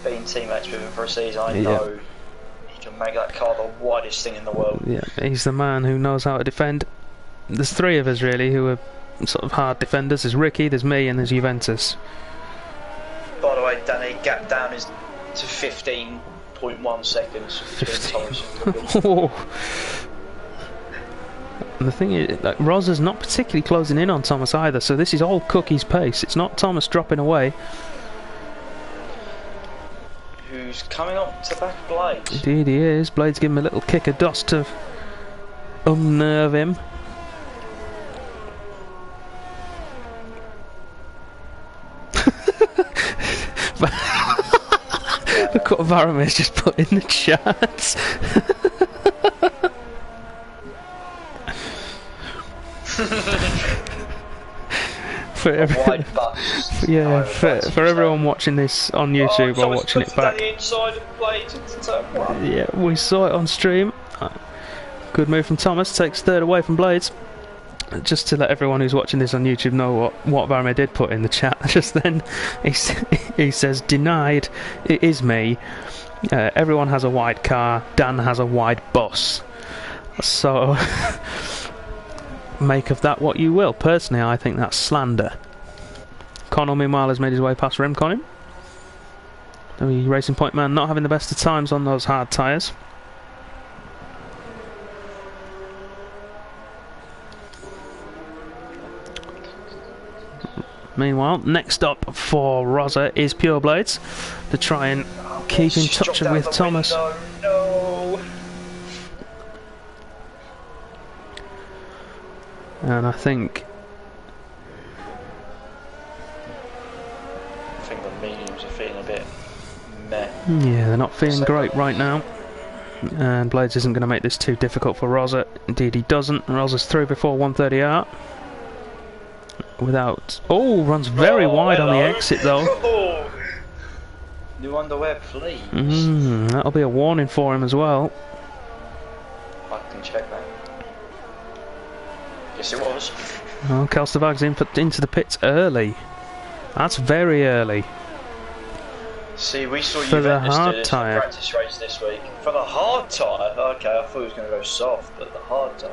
Being teammates with him for a season, I know. Make that car the widest thing in the world. Yeah, he's the man who knows how to defend. There's 3 of us really who are sort of hard defenders. There's Ricky, there's me, and there's Juventus. By the way, Danny, gap down is to 15.1 seconds between Thomas and Cookie. And the thing is, like, Roz is not particularly closing in on Thomas either, so this is all Cookie's pace. It's not Thomas dropping away. Who's coming up to back Blades. Indeed he is. Blades give him a little kick of dust to unnerve him. Look what Varamir's just put in the chat. For everyone watching this on YouTube or watching it back. Yeah, we saw it on stream. Good move from Thomas, takes 3rd away from Blades. Just to let everyone who's watching this on YouTube know what Varamir did put in the chat just then. He says, denied, it is me. Everyone has a wide car, Dan has a wide bus. So make of that what you will. Personally, I think that's slander. Connell, meanwhile, has made his way past Remconim. The Racing Point man not having the best of times on those hard tyres. Meanwhile, next up for Rosa is Pure Blades to try and keep in touch with Thomas. No. And I think the mediums are feeling a bit meh. Yeah, they're not feeling great right now. And Blades isn't going to make this too difficult for Rosa. Indeed he doesn't. Rosa's through before 130 out. Without... Oh, runs very wide on the exit though. New underwear, please. That'll be a warning for him as well. I can check that. Yes, it was. Oh, Kelstavag's into the pits early. That's very early. See, we saw for the Juventus hard do this tyre. Practice race this week. For the hard tyre? Okay, I thought he was going to go soft, but the hard tyre.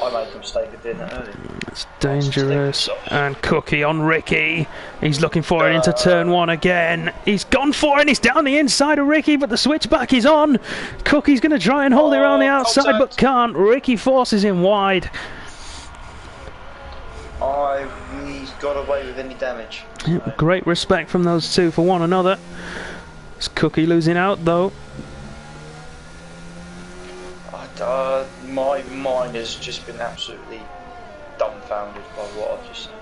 I made a mistake of doing that early. It's dangerous. And Cookie on Ricky. He's looking for it into turn 1 again. He's gone for it and he's down the inside of Ricky, but the switchback is on. Cookie's going to try and hold it around the outside, but can't. Ricky forces him wide. He's got away with any damage. Yep, great respect from those two for one another. It's Cookie losing out though. My mind has just been absolutely dumbfounded by what I've just seen.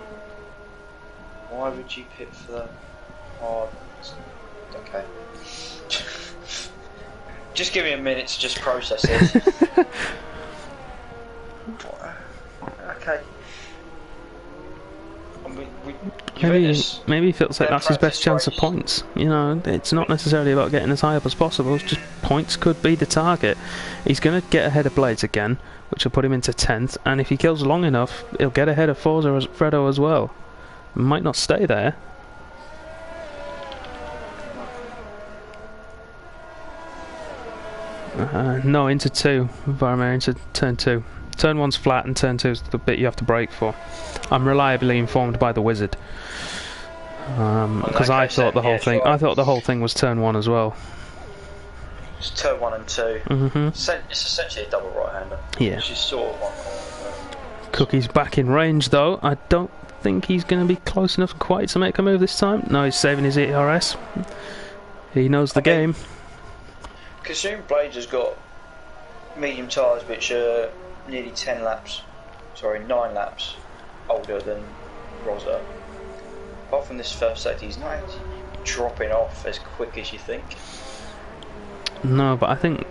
Why would you pit for the hard? Okay. Just give me a minute to just process this. Okay. Maybe he feels like that's his best chance of points. You know, it's not necessarily about getting as high up as possible. It's just points could be the target. He's going to get ahead of Blades again, which will put him into 10th. And if he kills long enough, he'll get ahead of Fredo as well. Might not stay there. No, into 2. Varmer into turn 2. Turn 1's flat and turn 2's the bit you have to brake for. I'm reliably informed by the wizard. Because I thought the whole thing. I thought the whole thing was turn 1 as well. It's turn 1 and 2. It's essentially a double right-hander. Yeah. Which is sort of one. Cookie's back in range though. I don't think he's going to be close enough quite to make a move this time. No, he's saving his ERS. He knows the game. Considering Blades has got medium tyres which are nearly 9 laps older than Rosa. Apart from this first sector, he's not actually dropping off as quick as you think. No, but I think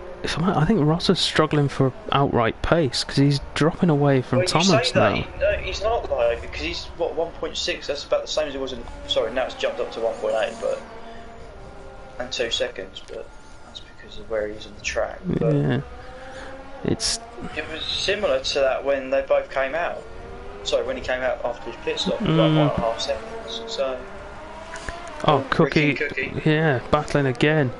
Rosa's struggling for outright pace because he's dropping away from Thomas now. No, he's not though, because he's what 1.6. That's about the same as it was in. Sorry, now it's jumped up to 1.8, but and 2 seconds, but that's because of where he is on the track. But yeah, it was similar to that when they both came out. Sorry, when he came out after his pit stop, like 1.5 seconds. So. Oh, Cookie, yeah, battling again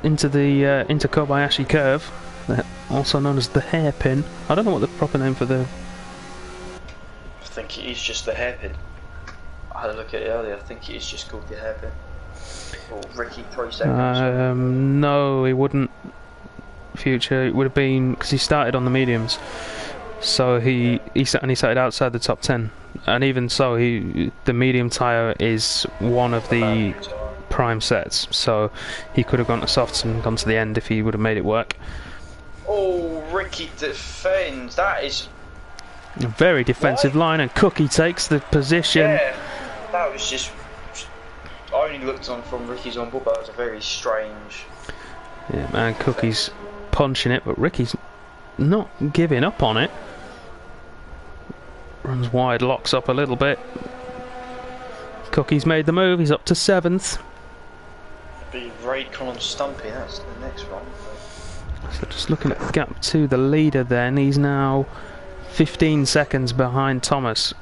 into the into Kobayashi curve, also known as the hairpin. I don't know what the proper name for the. I think it is just the hairpin. I had a look at it earlier. I think it is just called the hairpin. Or Ricky Pro Seconds. No, he wouldn't. Future, it would have been because he started on the mediums, so he started outside the top 10, and even so, the medium tyre is one of the prime sets, so he could have gone to softs and gone to the end if he would have made it work. Oh, Ricky defends. That is a very defensive line, and Cookie takes the position. Yeah, that was just. I only looked on from Ricky's on board, but it was a very strange. Yeah, man, Cookie's punching it, but Ricky's not giving up on it. Runs wide, locks up a little bit. Cookie's made the move, he's up to 7th. Be Raidcon on Stumpy, that's the next one. So just looking at the gap to the leader then, he's now 15 seconds behind Thomas.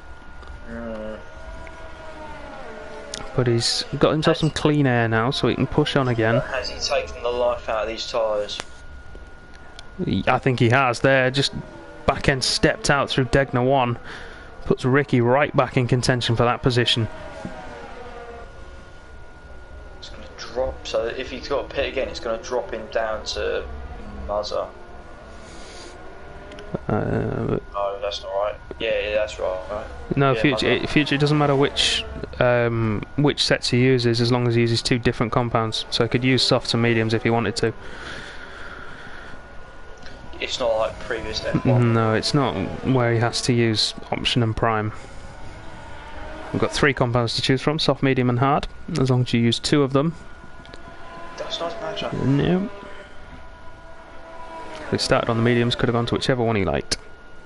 But he's got himself some clean air now, so he can push on again. Has he taken the life out of these tyres? I think he has there, just back end stepped out through Degner 1. Puts Ricky right back in contention for that position. It's going to drop, so if he's got a pit again, it's going to drop him down to Muzzer. No, that's not right. Yeah, that's right. No, yeah, future. It doesn't matter which sets he uses, as long as he uses 2 different compounds. So he could use softs and mediums if he wanted to. It's not like previous F1. No, it's not where he has to use option and prime. We've got 3 compounds to choose from: soft, medium, and hard. As long as you use 2 of them. That's a nice matchup. No. He started on the mediums, could have gone to whichever one he liked.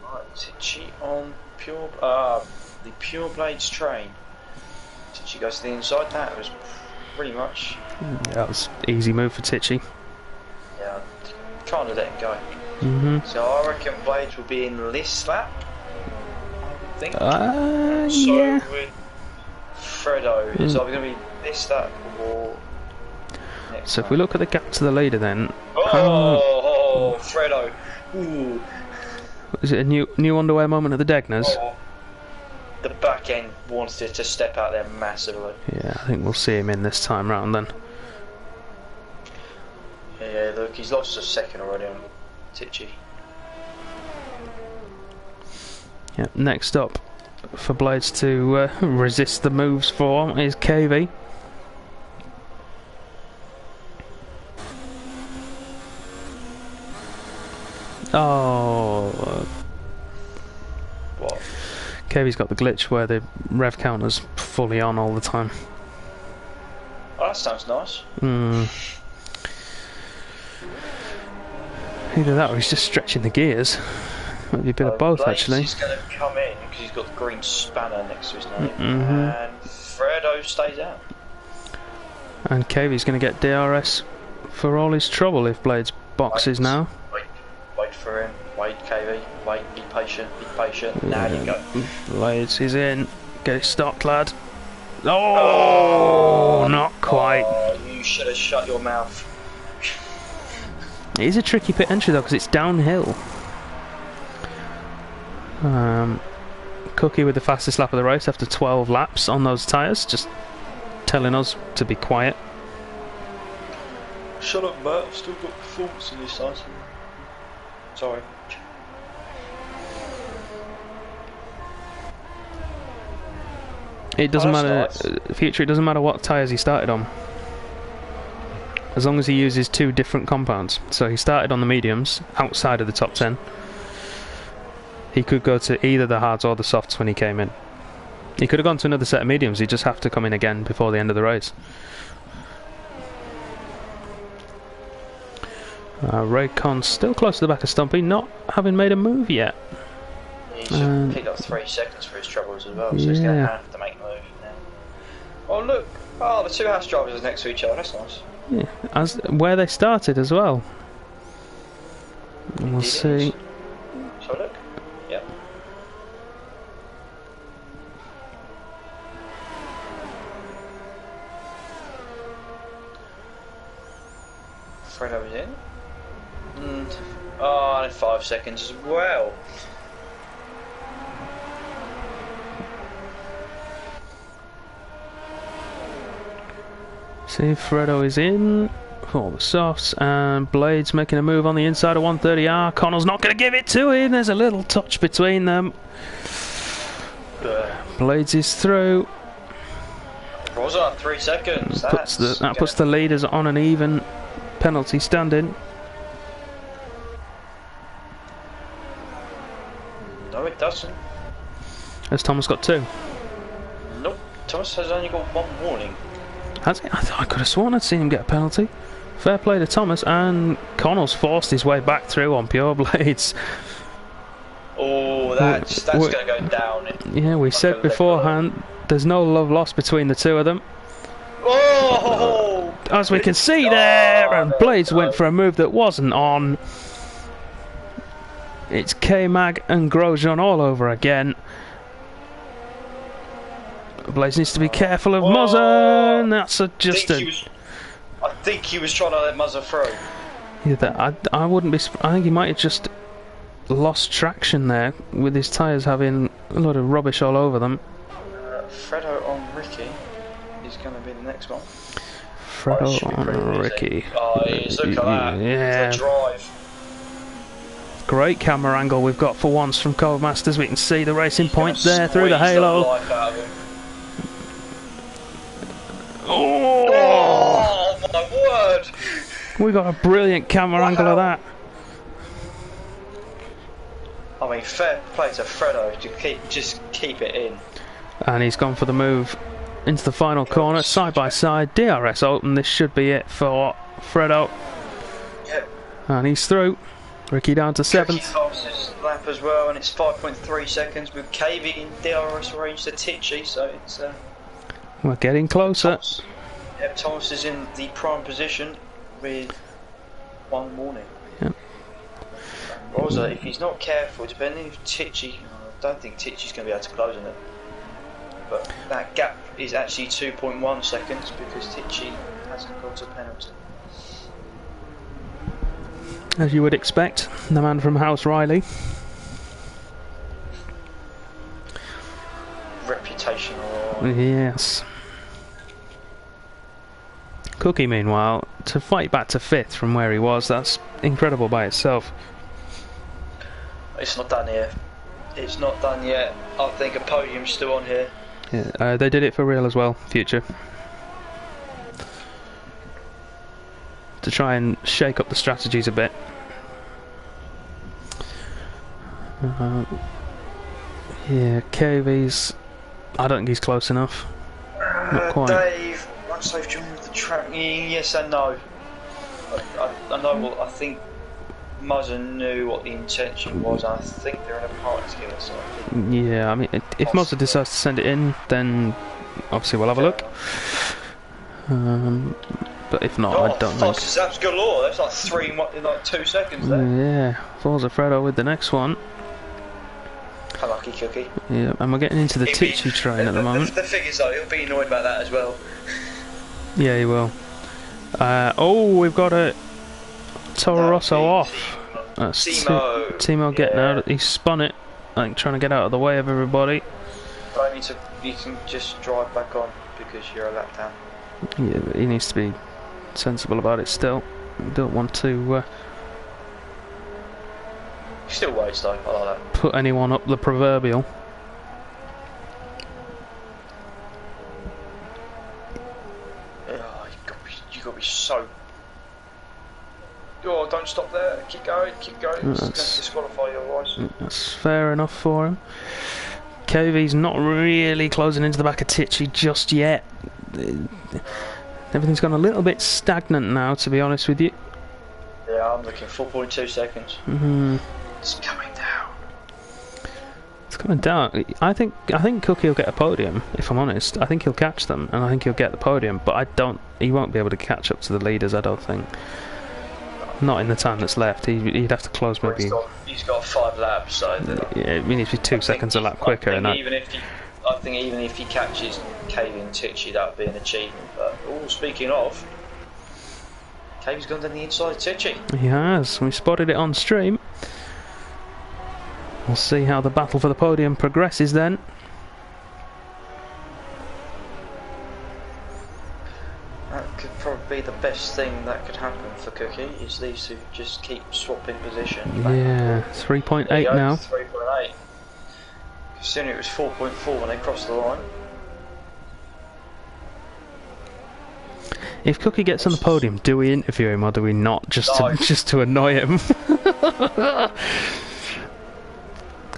Right, Tichy on the Pure Blades train. Tichy goes to the inside. That was pretty much. Yeah, that was easy move for Tichy. Yeah, kind of let him go. So I reckon Blades will be in this lap. I think. Yeah. With Fredo, is either going to be this lap or. So if we look at the gap to the leader, then. Fredo. Ooh. Is it a new underwear moment at the Degners? Oh, the back end wants it to step out there massively. Yeah, I think we'll see him in this time round then. Yeah, look, he's lost a second already on Tichy. Yeah, next up for Blades to resist the moves for is KV. Oh. What? KV's got the glitch where the rev counter's fully on all the time. Oh, that sounds nice. Either that or he's just stretching the gears. Might be a bit of both, Blades actually. He's going to come in because he's got the green spanner next to his name. And Fredo stays out. And KV's going to get DRS for all his trouble if Blades boxes now. Wait for him. Wait, KV. Wait. Be patient. Be patient. Now you go. Blades is in. Get it stopped, lad. Oh, not quite. Oh, you should have shut your mouth. It is a tricky pit entry though because it's downhill. Cookie with the fastest lap of the race after 12 laps on those tyres, just telling us to be quiet. Shut up, Matt. I've still got faults in this item. Sorry. It doesn't matter. Nice. Future, it doesn't matter what tyres he started on. As long as he uses two different compounds. So he started on the mediums, outside of the top 10. He could go to either the hards or the softs when he came in. He could have gone to another set of mediums, he'd just have to come in again before the end of the race. Raycon's still close to the back of Stumpy, not having made a move yet. He should pick up 3 seconds for his troubles as well, so he's going to have to make a move now. Oh look! Oh, the two house drivers are next to each other, that's nice. Yeah, as where they started as well. And we'll see. So look. Yep. Fredo is in. And 5 seconds as well. See, Fredo is in for the softs, and Blades making a move on the inside of 130R. Connell's not going to give it to him. There's a little touch between them. Blades is through. It was on 3 seconds. That puts the leaders on an even penalty standing. No, it doesn't. Has Thomas got 2? Nope. Thomas has only got 1 warning. Has he? I could have sworn I'd seen him get a penalty. Fair play to Thomas, and Connell's forced his way back through on Pure Blades. Oh, that's going to go down. Yeah, we said beforehand, there's no love lost between the two of them. Oh! As we can see there, and Blades went for a move that wasn't on. It's K-Mag and Grosjean all over again. Blades needs to be careful of Muzzer, and that's I think he was trying to let Muzzer through. Yeah, I wouldn't be. I think he might have just lost traction there with his tyres having a lot of rubbish all over them. Fredo on Ricky is going to be the next one. Fredo on Ricky. Oh, he is. Look at that. Yeah. The drive. Great camera angle we've got for once from Codemasters. We can see the racing point there through the halo. Oh my word! We got a brilliant camera angle of that. I mean, fair play to Fredo to just keep it in. And he's gone for the move into the final corner, side by side, DRS open. This should be it for Fredo. Yep. And he's through. Ricky down to 7th. Ricky passes lap as well, and it's 5.3 seconds with KV in DRS range to Tichy, so it's... we're getting closer. Thomas is in the prime position with 1 warning. Yep. Rosa, if he's not careful, depending if Tichy... I don't think Tichy's going to be able to close on it. But that gap is actually 2.1 seconds because Tichy hasn't got a penalty. As you would expect, the man from House Riley. Reputational. Yes. Cookie, meanwhile, to fight back to 5th from where he was, that's incredible by itself. It's not done here. It's not done yet. I think a podium's still on here. Yeah, they did it for real as well, Future. To try and shake up the strategies a bit. Yeah, KV's... I don't think he's close enough. Not quite. Dave, once they've joined the track, yes and no. I know what I think. Muzzer knew what the intention was. I think they're in a party together. So I think yeah, I mean, if Muzzer decides to send it in, then obviously we'll have a look. But if not, I don't think. Fastest laps galore. That's like 3 in like 2 seconds there. Yeah, Forza Fredo with the next one. Unlucky Cookie. Yeah, and we're getting into the Tichy train at the moment. The figures though, he'll be annoyed about that as well. Yeah, he will. Oh, we've got a Toro Rosso off. That's Timo getting out. He spun it, I think, trying to get out of the way of everybody. You can just drive back on because you're a lap down. Yeah, but he needs to be sensible about it still. Don't want to Still waits though, I like that. Put anyone up the proverbial. Oh, you got to be so... Oh, don't stop there. Keep going, keep going. It's going to disqualify you otherwise. That's fair enough for him. KV's not really closing into the back of Tichy just yet. Everything's gone a little bit stagnant now, to be honest with you. Yeah, I'm looking 4.2 seconds. It's coming down. It's coming down. I think Cookie will get a podium, if I'm honest. I think he'll catch them, and I think he'll get the podium, but he won't be able to catch up to the leaders, I don't think. Not in the time that's left. He'd have to close maybe... He's got 5 laps, so... Yeah, it needs to be 2 seconds a lap quicker. I think even if he catches KV and Tichy, that would be an achievement. But, speaking of... KV's gone down the inside of Tichy. He has. We spotted it on stream. We'll see how the battle for the podium progresses then. That could probably be the best thing that could happen for Cookie, is these two just keep swapping position. Yeah, 3.8 now. 3.8. Considering it was 4.4 when they crossed the line. If Cookie gets on the podium, do we interview him or do we not? Just to annoy him.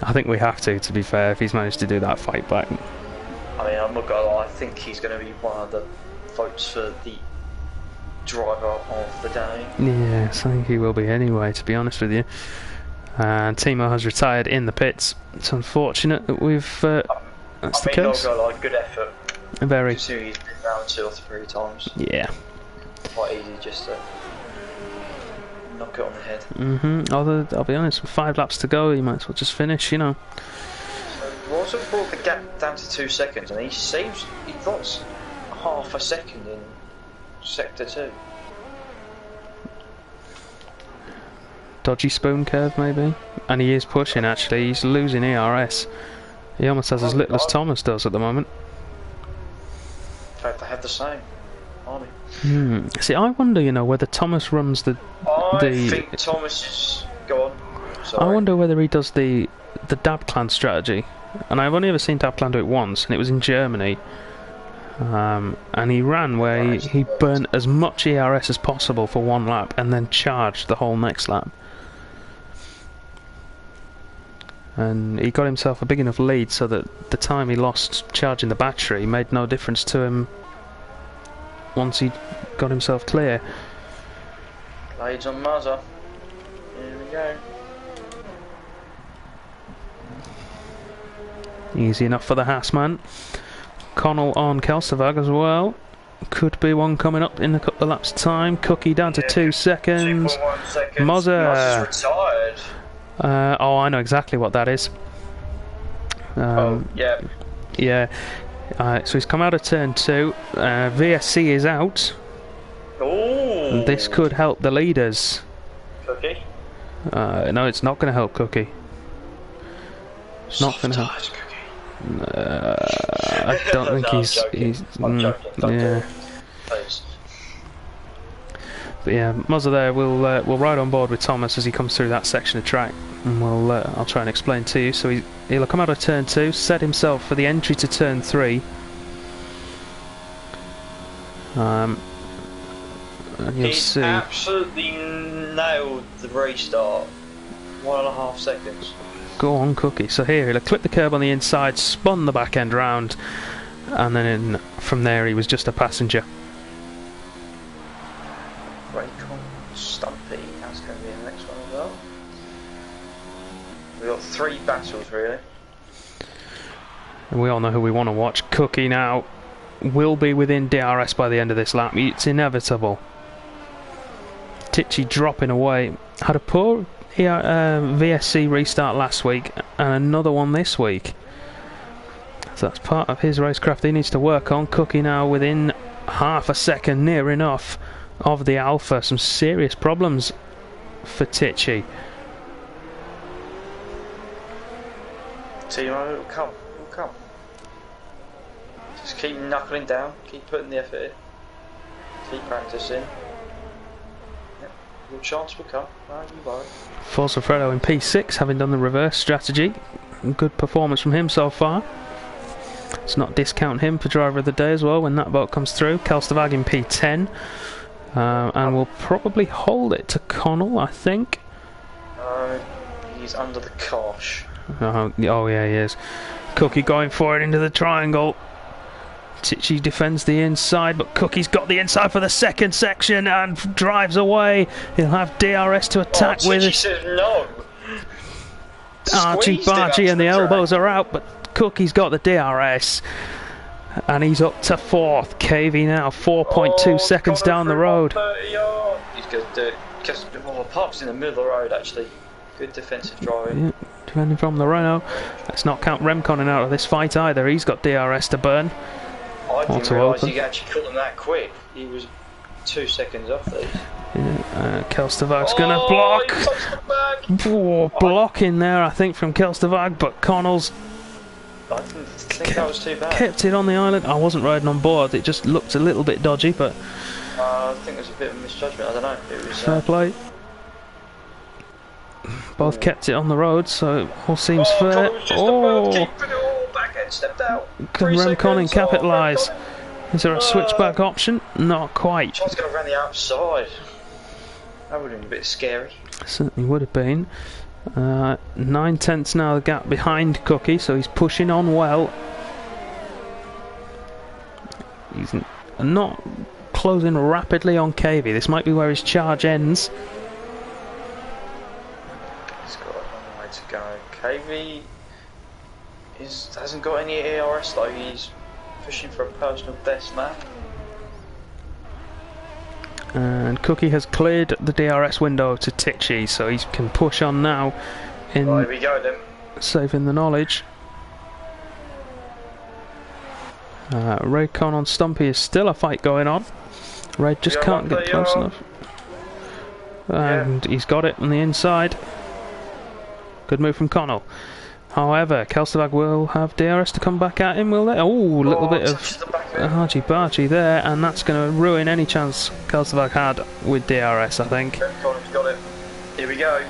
I think we have to be fair, if he's managed to do that fight back. I mean, I'm not gonna lie, I think he's going to be one of the votes for the driver of the day. Yes, I think he will be anyway, to be honest with you. And Timo has retired in the pits. It's unfortunate that we've... that's the case. Not gonna lie, good effort. Very. Considering he's been round 2 or 3 times. Yeah. Quite easy just to knock it on the head. Although, I'll be honest, with 5 laps to go, you might as well just finish, you know. So Rosa brought the gap down to 2 seconds, and he lost half a second in sector 2. Dodgy spoon curve, maybe? And he is pushing, actually. He's losing ERS. He almost has as little as Thomas does at the moment. In fact, they have the same. Army. See, I wonder, you know, whether Thomas runs the... I think Thomas is... Go on. Sorry. I wonder whether he does the Dab Clan strategy. And I've only ever seen Dab Clan do it once, and it was in Germany. And he ran where he burnt as much ERS as possible for 1 lap, and then charged the whole next lap. And he got himself a big enough lead so that the time he lost charging the battery made no difference to him once he got himself clear. Blades on Mazza. Here we we go. Easy enough for the Hassman. Connell on Kelstevag as well. Could be one coming up in a couple of laps' time. Cookie down to 2 seconds. 2.1 seconds. Mozza. Retired. Oh, I know exactly what that is. Yeah. Yeah. So he's come out of turn 2. VSC is out. Ooh. This could help the leaders. Cookie? No, it's not going to help Cookie. It's not going to help. Cookie. I don't think he's I'm joking. Yeah. Please. But yeah, Mozza there will ride on board with Thomas as he comes through that section of track, and I'll try and explain to you. So he'll come out of turn 2, set himself for the entry to turn 3. And you'll see. Absolutely nailed the restart. 1.5 seconds. Go on, Cookie. So here he'll clip the curb on the inside, spun the back end round, and then from there he was just a passenger. Raycon, Stumpy, that's going to be the next one as well. We've got 3 battles really. And we all know who we want to watch. Cookie now will be within DRS by the end of this lap. It's inevitable. Tichy dropping away. Had a poor VSC restart last week and another one this week. So that's part of his racecraft he needs to work on. Cookie now within half a second, near enough, of the Alpha. Some serious problems for Tichy. Timo, it'll come. It'll come. Just keep knuckling down. Keep putting the effort in. Keep practicing. Yep. Your chance will come. Don't you worry. Forza Fredo in P6, having done the reverse strategy. Good performance from him so far. Let's not discount him for driver of the day as well when that boat comes through. Kelstevag in P10. And we'll probably hold it to Connell, I think. He's under the cosh. Oh yeah, he is. Cookie going for it into the triangle. Tichy defends the inside, but Cookie's got the inside for the second section and drives away. He'll have DRS to attack with. Tichy says no. Archie Bargy and the elbows are out, but Cookie's got the DRS. And he's up to 4th. KV now 4.2 seconds down the road. He's good. Just a bit more. Park's in the middle of the road actually. Good defensive driving. Yeah, defending from the Renault. Let's not count Remconin out of this fight either. He's got DRS to burn. I didn't realise he actually caught them that quick. He was 2 seconds off these. Yeah, Kelstevag's gonna block. Block in there, I think, from Kelstevag, but Connell's. I didn't think that was too bad. Kept it on the island. I wasn't riding on board. It just looked a little bit dodgy, but. I think it was a bit of a misjudgment. I don't know. It was fair play. Both kept it on the road, so all seems fair. Stepped out. Can Remconin capitalise? Is there a switchback option? Not quite. I was going to run the outside. That would have been a bit scary. Certainly would have been. 9/10 now the gap behind Cookie, so he's pushing on well. He's not closing rapidly on KV. This might be where his charge ends. He's got a long way to go. KV hasn't got any ERS though. He's pushing for a personal best man. And Cookie has cleared the DRS window to Tichy, so he can push on now in here we go then. saving the knowledge. Raycon on Stumpy is still a fight going on. Ray just can't get close enough. And he's got it on the inside. Good move from Connell. However, Kelstevag will have DRS to come back at him, will they? Oh, a little bit of argy-bargy there, and that's going to ruin any chance Kelstevag had with DRS, I think. Connor's got it. Here we go.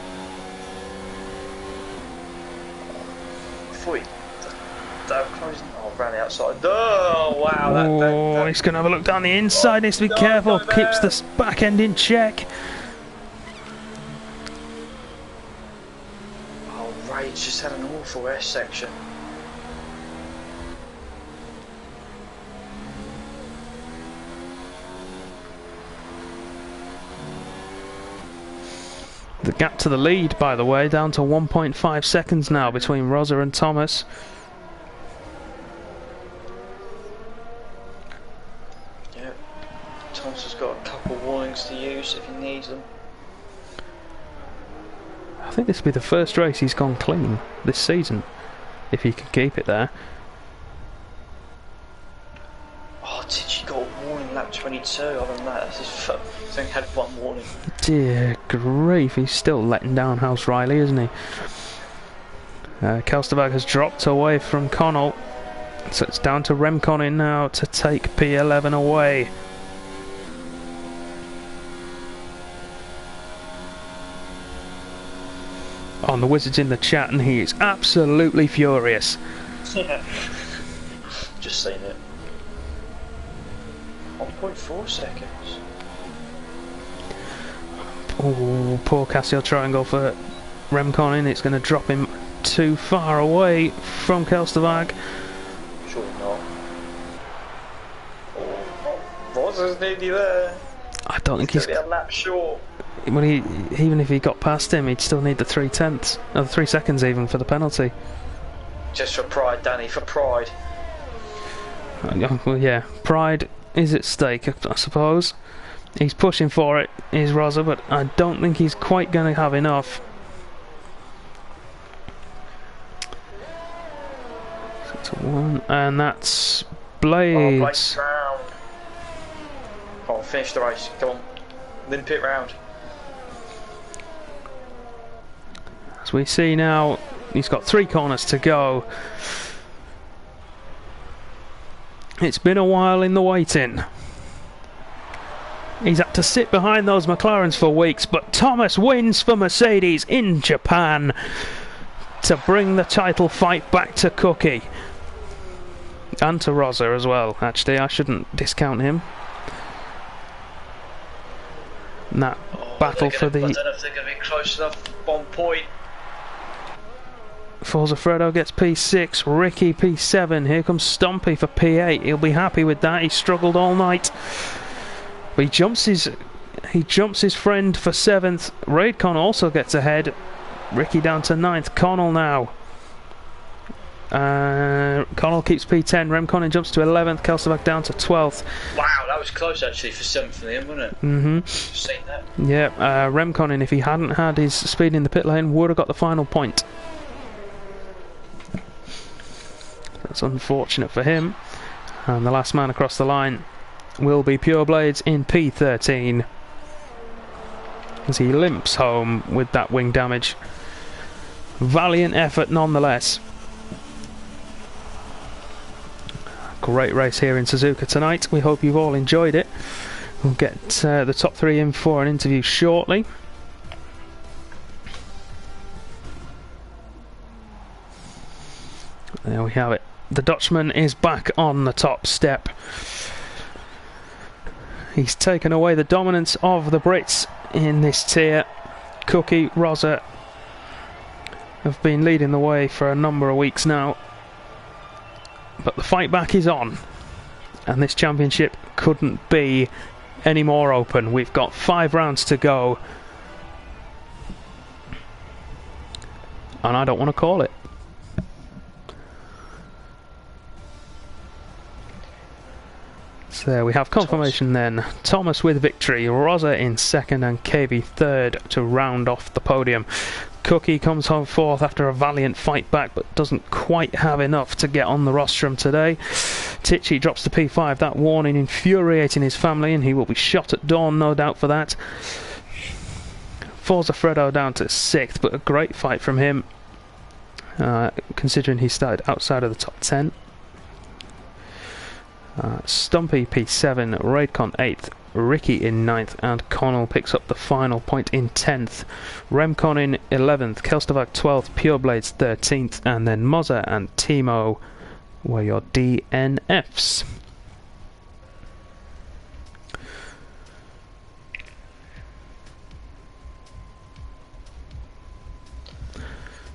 Oh, ran the outside. Oh, wow. He's going to have a look down the inside, needs to be careful, keeps the back end in check. He's just had an awful S section. The gap to the lead, by the way, down to 1.5 seconds now between Rosa and Thomas. Yep. Thomas has got a couple warnings to use if he needs them. I think this will be the first race he's gone clean this season, if he can keep it there. Oh, did she got a warning lap 22? Other than that, he's only had one warning. Dear grief, he's still letting down House Riley, isn't he? Kelsterberg has dropped away from Connell, so it's down to Remkonin now to take P11 away. On the Wizard's in the chat, and he is absolutely furious. Yeah. Just seen it. 1.4 seconds. Oh, poor Cassio triangle for Remkonin. It's going to drop him too far away from Kelsterberg. Surely not. Oh, Rosa's nearly there. I don't think he's a lap short. Well, even if he got past him, he'd still need the 3/10, or 3 seconds even for the penalty. Just for pride, Danny, for pride. Well, yeah, pride is at stake, I suppose. He's pushing for it, is Rosa, but I don't think he's quite going to have enough. And that's Blades. Oh, Blades round. Come on, finish the race. Come on, limp it round. As we see now, he's got 3 corners to go. It's been a while in the waiting. He's had to sit behind those McLarens for weeks, but Thomas wins for Mercedes in Japan to bring the title fight back to Cookie. And to Rosa as well, actually. I shouldn't discount him. And that battle for the... I don't know if they're going to be close enough on point. Forza Fredo gets P6, Ricky P7, here comes Stumpy for P8. He'll be happy with that, he struggled all night. But he jumps his friend for 7th. Raidcon also gets ahead. Ricky down to 9th. Connell now. Connell keeps P10. Remkonin jumps to 11th. Kelsterberg down to 12th. Wow, that was close actually for 7th for him, wasn't it? Mm-hmm. Seen that. Yeah, Remkonin, if he hadn't had his speed in the pit lane, would have got the final point. That's unfortunate for him. And the last man across the line will be Pure Blades in P13 as he limps home with that wing damage. Valiant effort nonetheless. Great race here in Suzuka tonight. We hope you've all enjoyed it. We'll get the top 3 in for an interview shortly. There we have it. The Dutchman is back on the top step. He's taken away the dominance of the Brits in this tier. Cookie, Rosa have been leading the way for a number of weeks now. But the fight back is on. And this championship couldn't be any more open. We've got 5 rounds to go. And I don't want to call it. So there we have confirmation then. Thomas with victory, Rosa in 2nd and KB 3rd to round off the podium. Cookie comes home 4th after a valiant fight back, but doesn't quite have enough to get on the rostrum today. Tichy drops to P5, that warning infuriating his family, and he will be shot at dawn, no doubt for that. Forza Fredo down to 6th, but a great fight from him, considering he started outside of the top 10. Stumpy P7, Raidcon 8th, Ricky in 9th, and Connell picks up the final point in 10th. Remcon in 11th, Kelsterberg 12th, Pure Blades 13th, and then Mozza and Timo were your DNFs.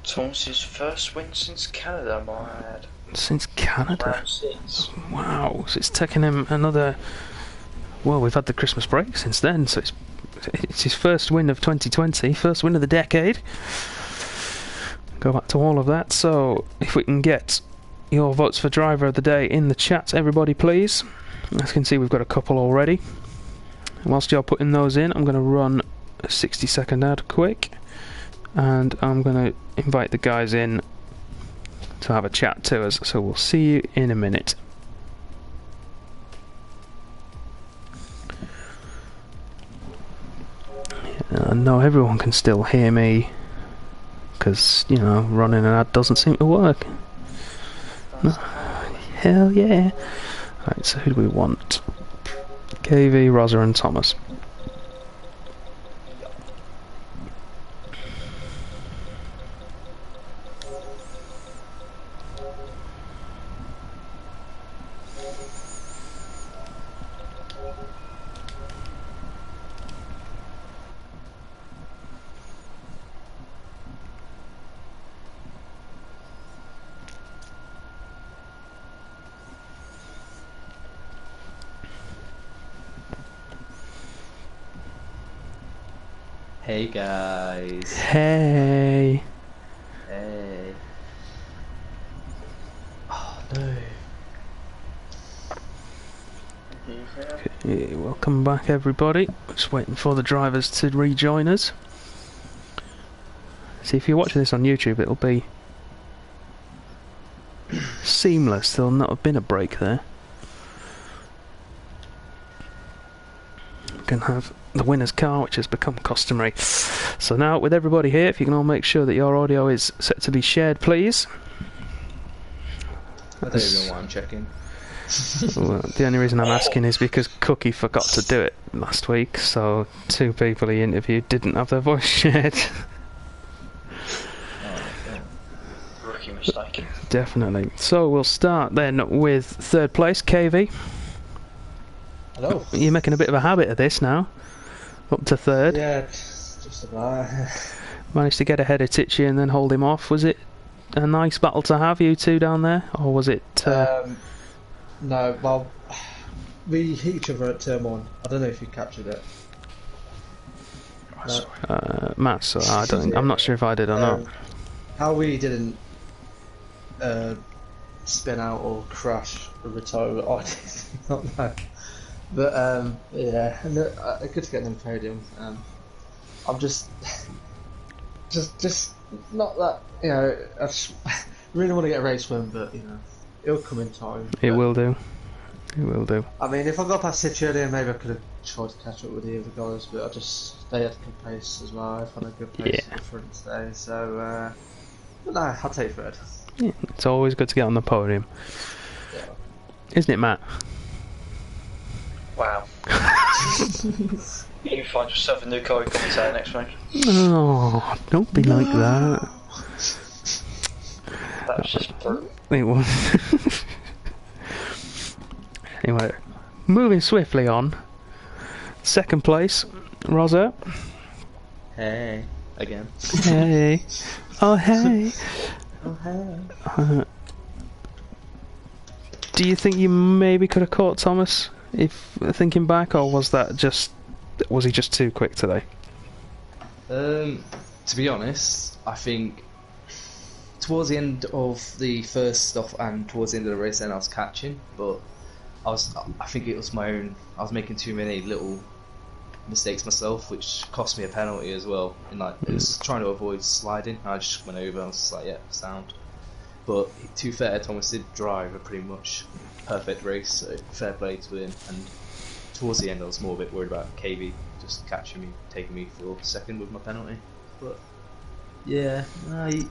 Thomas's first win since Canada, my lad. Since Canada? Round 6. Wow, so it's taken him another well, we've had the Christmas break since then, so it's his first win of 2020, first win of the decade. Go back to all of that. So if we can get your votes for driver of the day in the chat, everybody, please. As you can see, we've got a couple already. Whilst you're putting those in, I'm going to run a 60-second ad quick, and I'm going to invite the guys in to have a chat to us. So we'll see you in a minute. I know everyone can still hear me, because, you know, running an ad doesn't seem to work. No. Hell yeah. Right, so who do we want? KV, Rosa and Thomas. Hey guys. Hey. Hey. Oh no. Okay, welcome back everybody. Just waiting for the drivers to rejoin us. See, if you're watching this on YouTube, it'll be seamless. There'll not have been a break there. We can have the winner's car, which has become customary. So now, with everybody here, if you can all make sure that your audio is set to be shared, please. I don't even know why I'm checking. Well, the only reason I'm asking is because Cookie forgot to do it last week, so 2 people he interviewed didn't have their voice shared. Rookie mistake. Definitely. So we'll start then with 3rd place, KV. Hello. You're making a bit of a habit of this now. Up to 3rd. Yeah, just about. Managed to get ahead of Tichy and then hold him off. Was it a nice battle to have, you two down there? Or was it... No, well, we hit each other at turn 1. I don't know if you captured it. Matt, so I'm not sure if I did or not. How we didn't spin out or crash or retire, I did not know. But yeah, good to get them podium. I'm just not that, you know. I just really want to get a race win, but you know, it'll come in time. It will do. It will do. I mean, if I got past City earlier, maybe I could have tried to catch up with the other guys, but they had good pace as well. I found a good pace at the front today, so but no, I'll take 3rd. Yeah, it's always good to get on the podium, isn't it, Matt? Wow. You find yourself a new car commentator next week. Oh, don't be like that. That was just brutal. It was. Anyway, moving swiftly on. 2nd place, Rosa. Hey. Again. Hey. Oh, hey. Oh, hey. Do you think you maybe could have caught Thomas, if thinking back, or was he just too quick today? To be honest, I think towards the end of the first stop and towards the end of the race, then I was catching, but I think it was my own. I was making too many little mistakes myself, which cost me a penalty as well. And like, it was trying to avoid sliding. I just went over and I was just like, yeah, sound. But to be fair, Thomas did drive a pretty much perfect race, so fair play to him. And towards the end, I was more a bit worried about KV just catching me, taking me for 2nd with my penalty. But yeah, I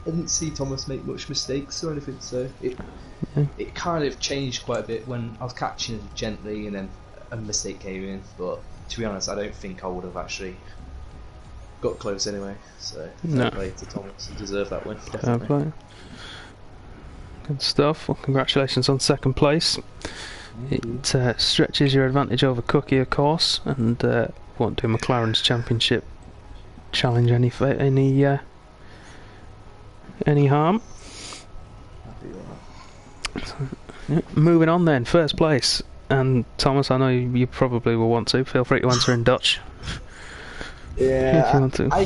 didn't see Thomas make much mistakes or anything, so it kind of changed quite a bit when I was catching him gently and then a mistake came in. But to be honest, I don't think I would have actually got close anyway. So fair play to Thomas, he deserved that win. Definitely. Fair play. Good stuff. Well, congratulations on 2nd place. It stretches your advantage over Cookie, of course, and won't do McLaren's championship challenge any harm. So, yeah, moving on then, 1st place, And Thomas, I know you probably will want to. Feel free to answer in Dutch. Yeah, if you want to. I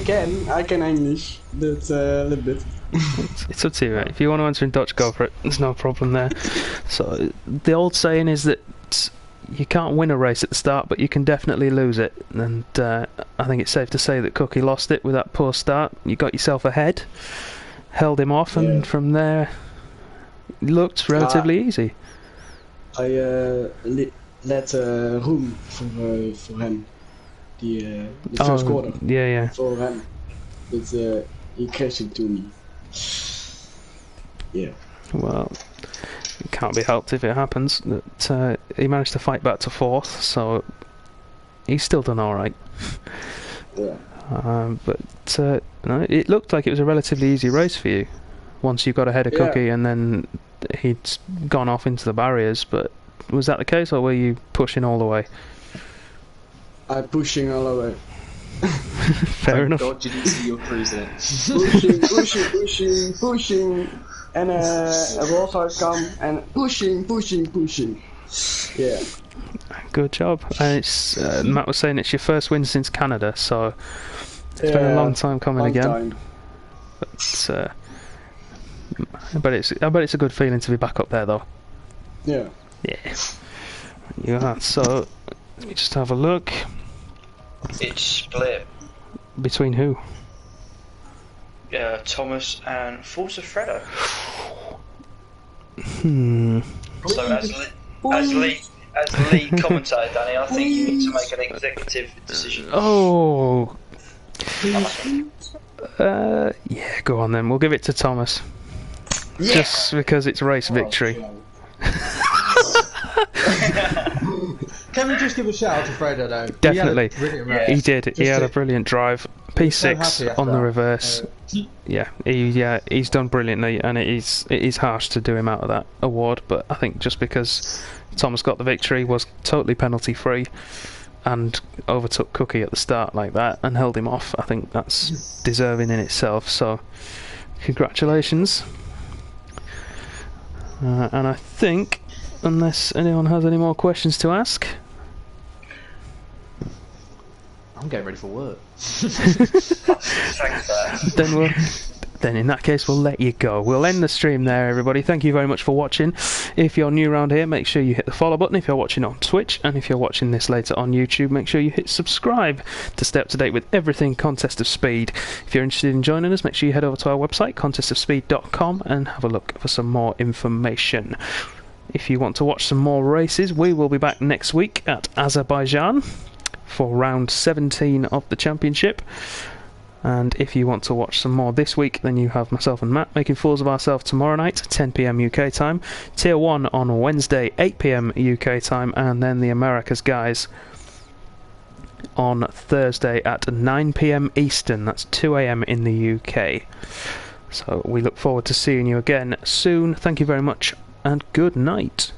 can English, but a little bit. It's up to you. Right? If you want to answer in Dutch, go for it. There's no problem there. So the old saying is that you can't win a race at the start, but you can definitely lose it. And I think it's safe to say that Cookie lost it with that poor start. You got yourself ahead, held him off, and from there, it looked relatively easy. I let room for him. The first quarter. Yeah. For him. But he crashed into me. Yeah. Well, it can't be helped if it happens. That he managed to fight back to fourth, so he's still done all right. Yeah. But no, it looked like it was a relatively easy race for you once you got ahead of Cookie, and then he'd gone off into the barriers. But was that the case, or were you pushing all the way? I'm pushing all the way. Fair enough. God, you didn't see your cruising it. pushing, and a Rosar come and pushing. Yeah. Good job. And it's Matt was saying it's your first win since Canada, so it's been a long time coming again. But I bet it's a good feeling to be back up there, though. Yeah. Yeah. Yeah. So let me just have a look. It's split. Between who? Thomas and Forza Fredo. So as lead commentator, Danny, I think you need to make an executive decision. Oh. Yeah, go on then. We'll give it to Thomas. Yeah. Just because it's race victory. Can we just give a shout out to Fredo though? Definitely. He did. He had to- a brilliant drive. P6 so happy on the after reverse. He's done brilliantly, and it is harsh to do him out of that award, but I think just because Thomas got the victory, was totally penalty free, and overtook Cookie at the start like that and held him off, I think that's deserving in itself. So congratulations. And I think, unless anyone has any more questions to ask, I'm getting ready for work. Thanks for that. Then in that case we'll let you go. We'll end the stream there, everybody. Thank you very much for watching. If you're new around here, make sure you hit the follow button if you're watching on Twitch, and if you're watching this later on YouTube, make sure you hit subscribe to stay up to date with everything Contest of Speed. If you're interested in joining us, make sure you head over to our website, contestofspeed.com, and have a look for some more information. If you want to watch some more races, we will be back next week at Azerbaijan for round 17 of the championship. And if you want to watch some more this week, then you have myself and Matt making fools of ourselves tomorrow night, 10 PM UK time, Tier 1 on Wednesday, 8 PM UK time, and then the Americas guys on Thursday at 9 PM Eastern. That's 2 AM in the UK. So we look forward to seeing you again soon. Thank you very much, and good night.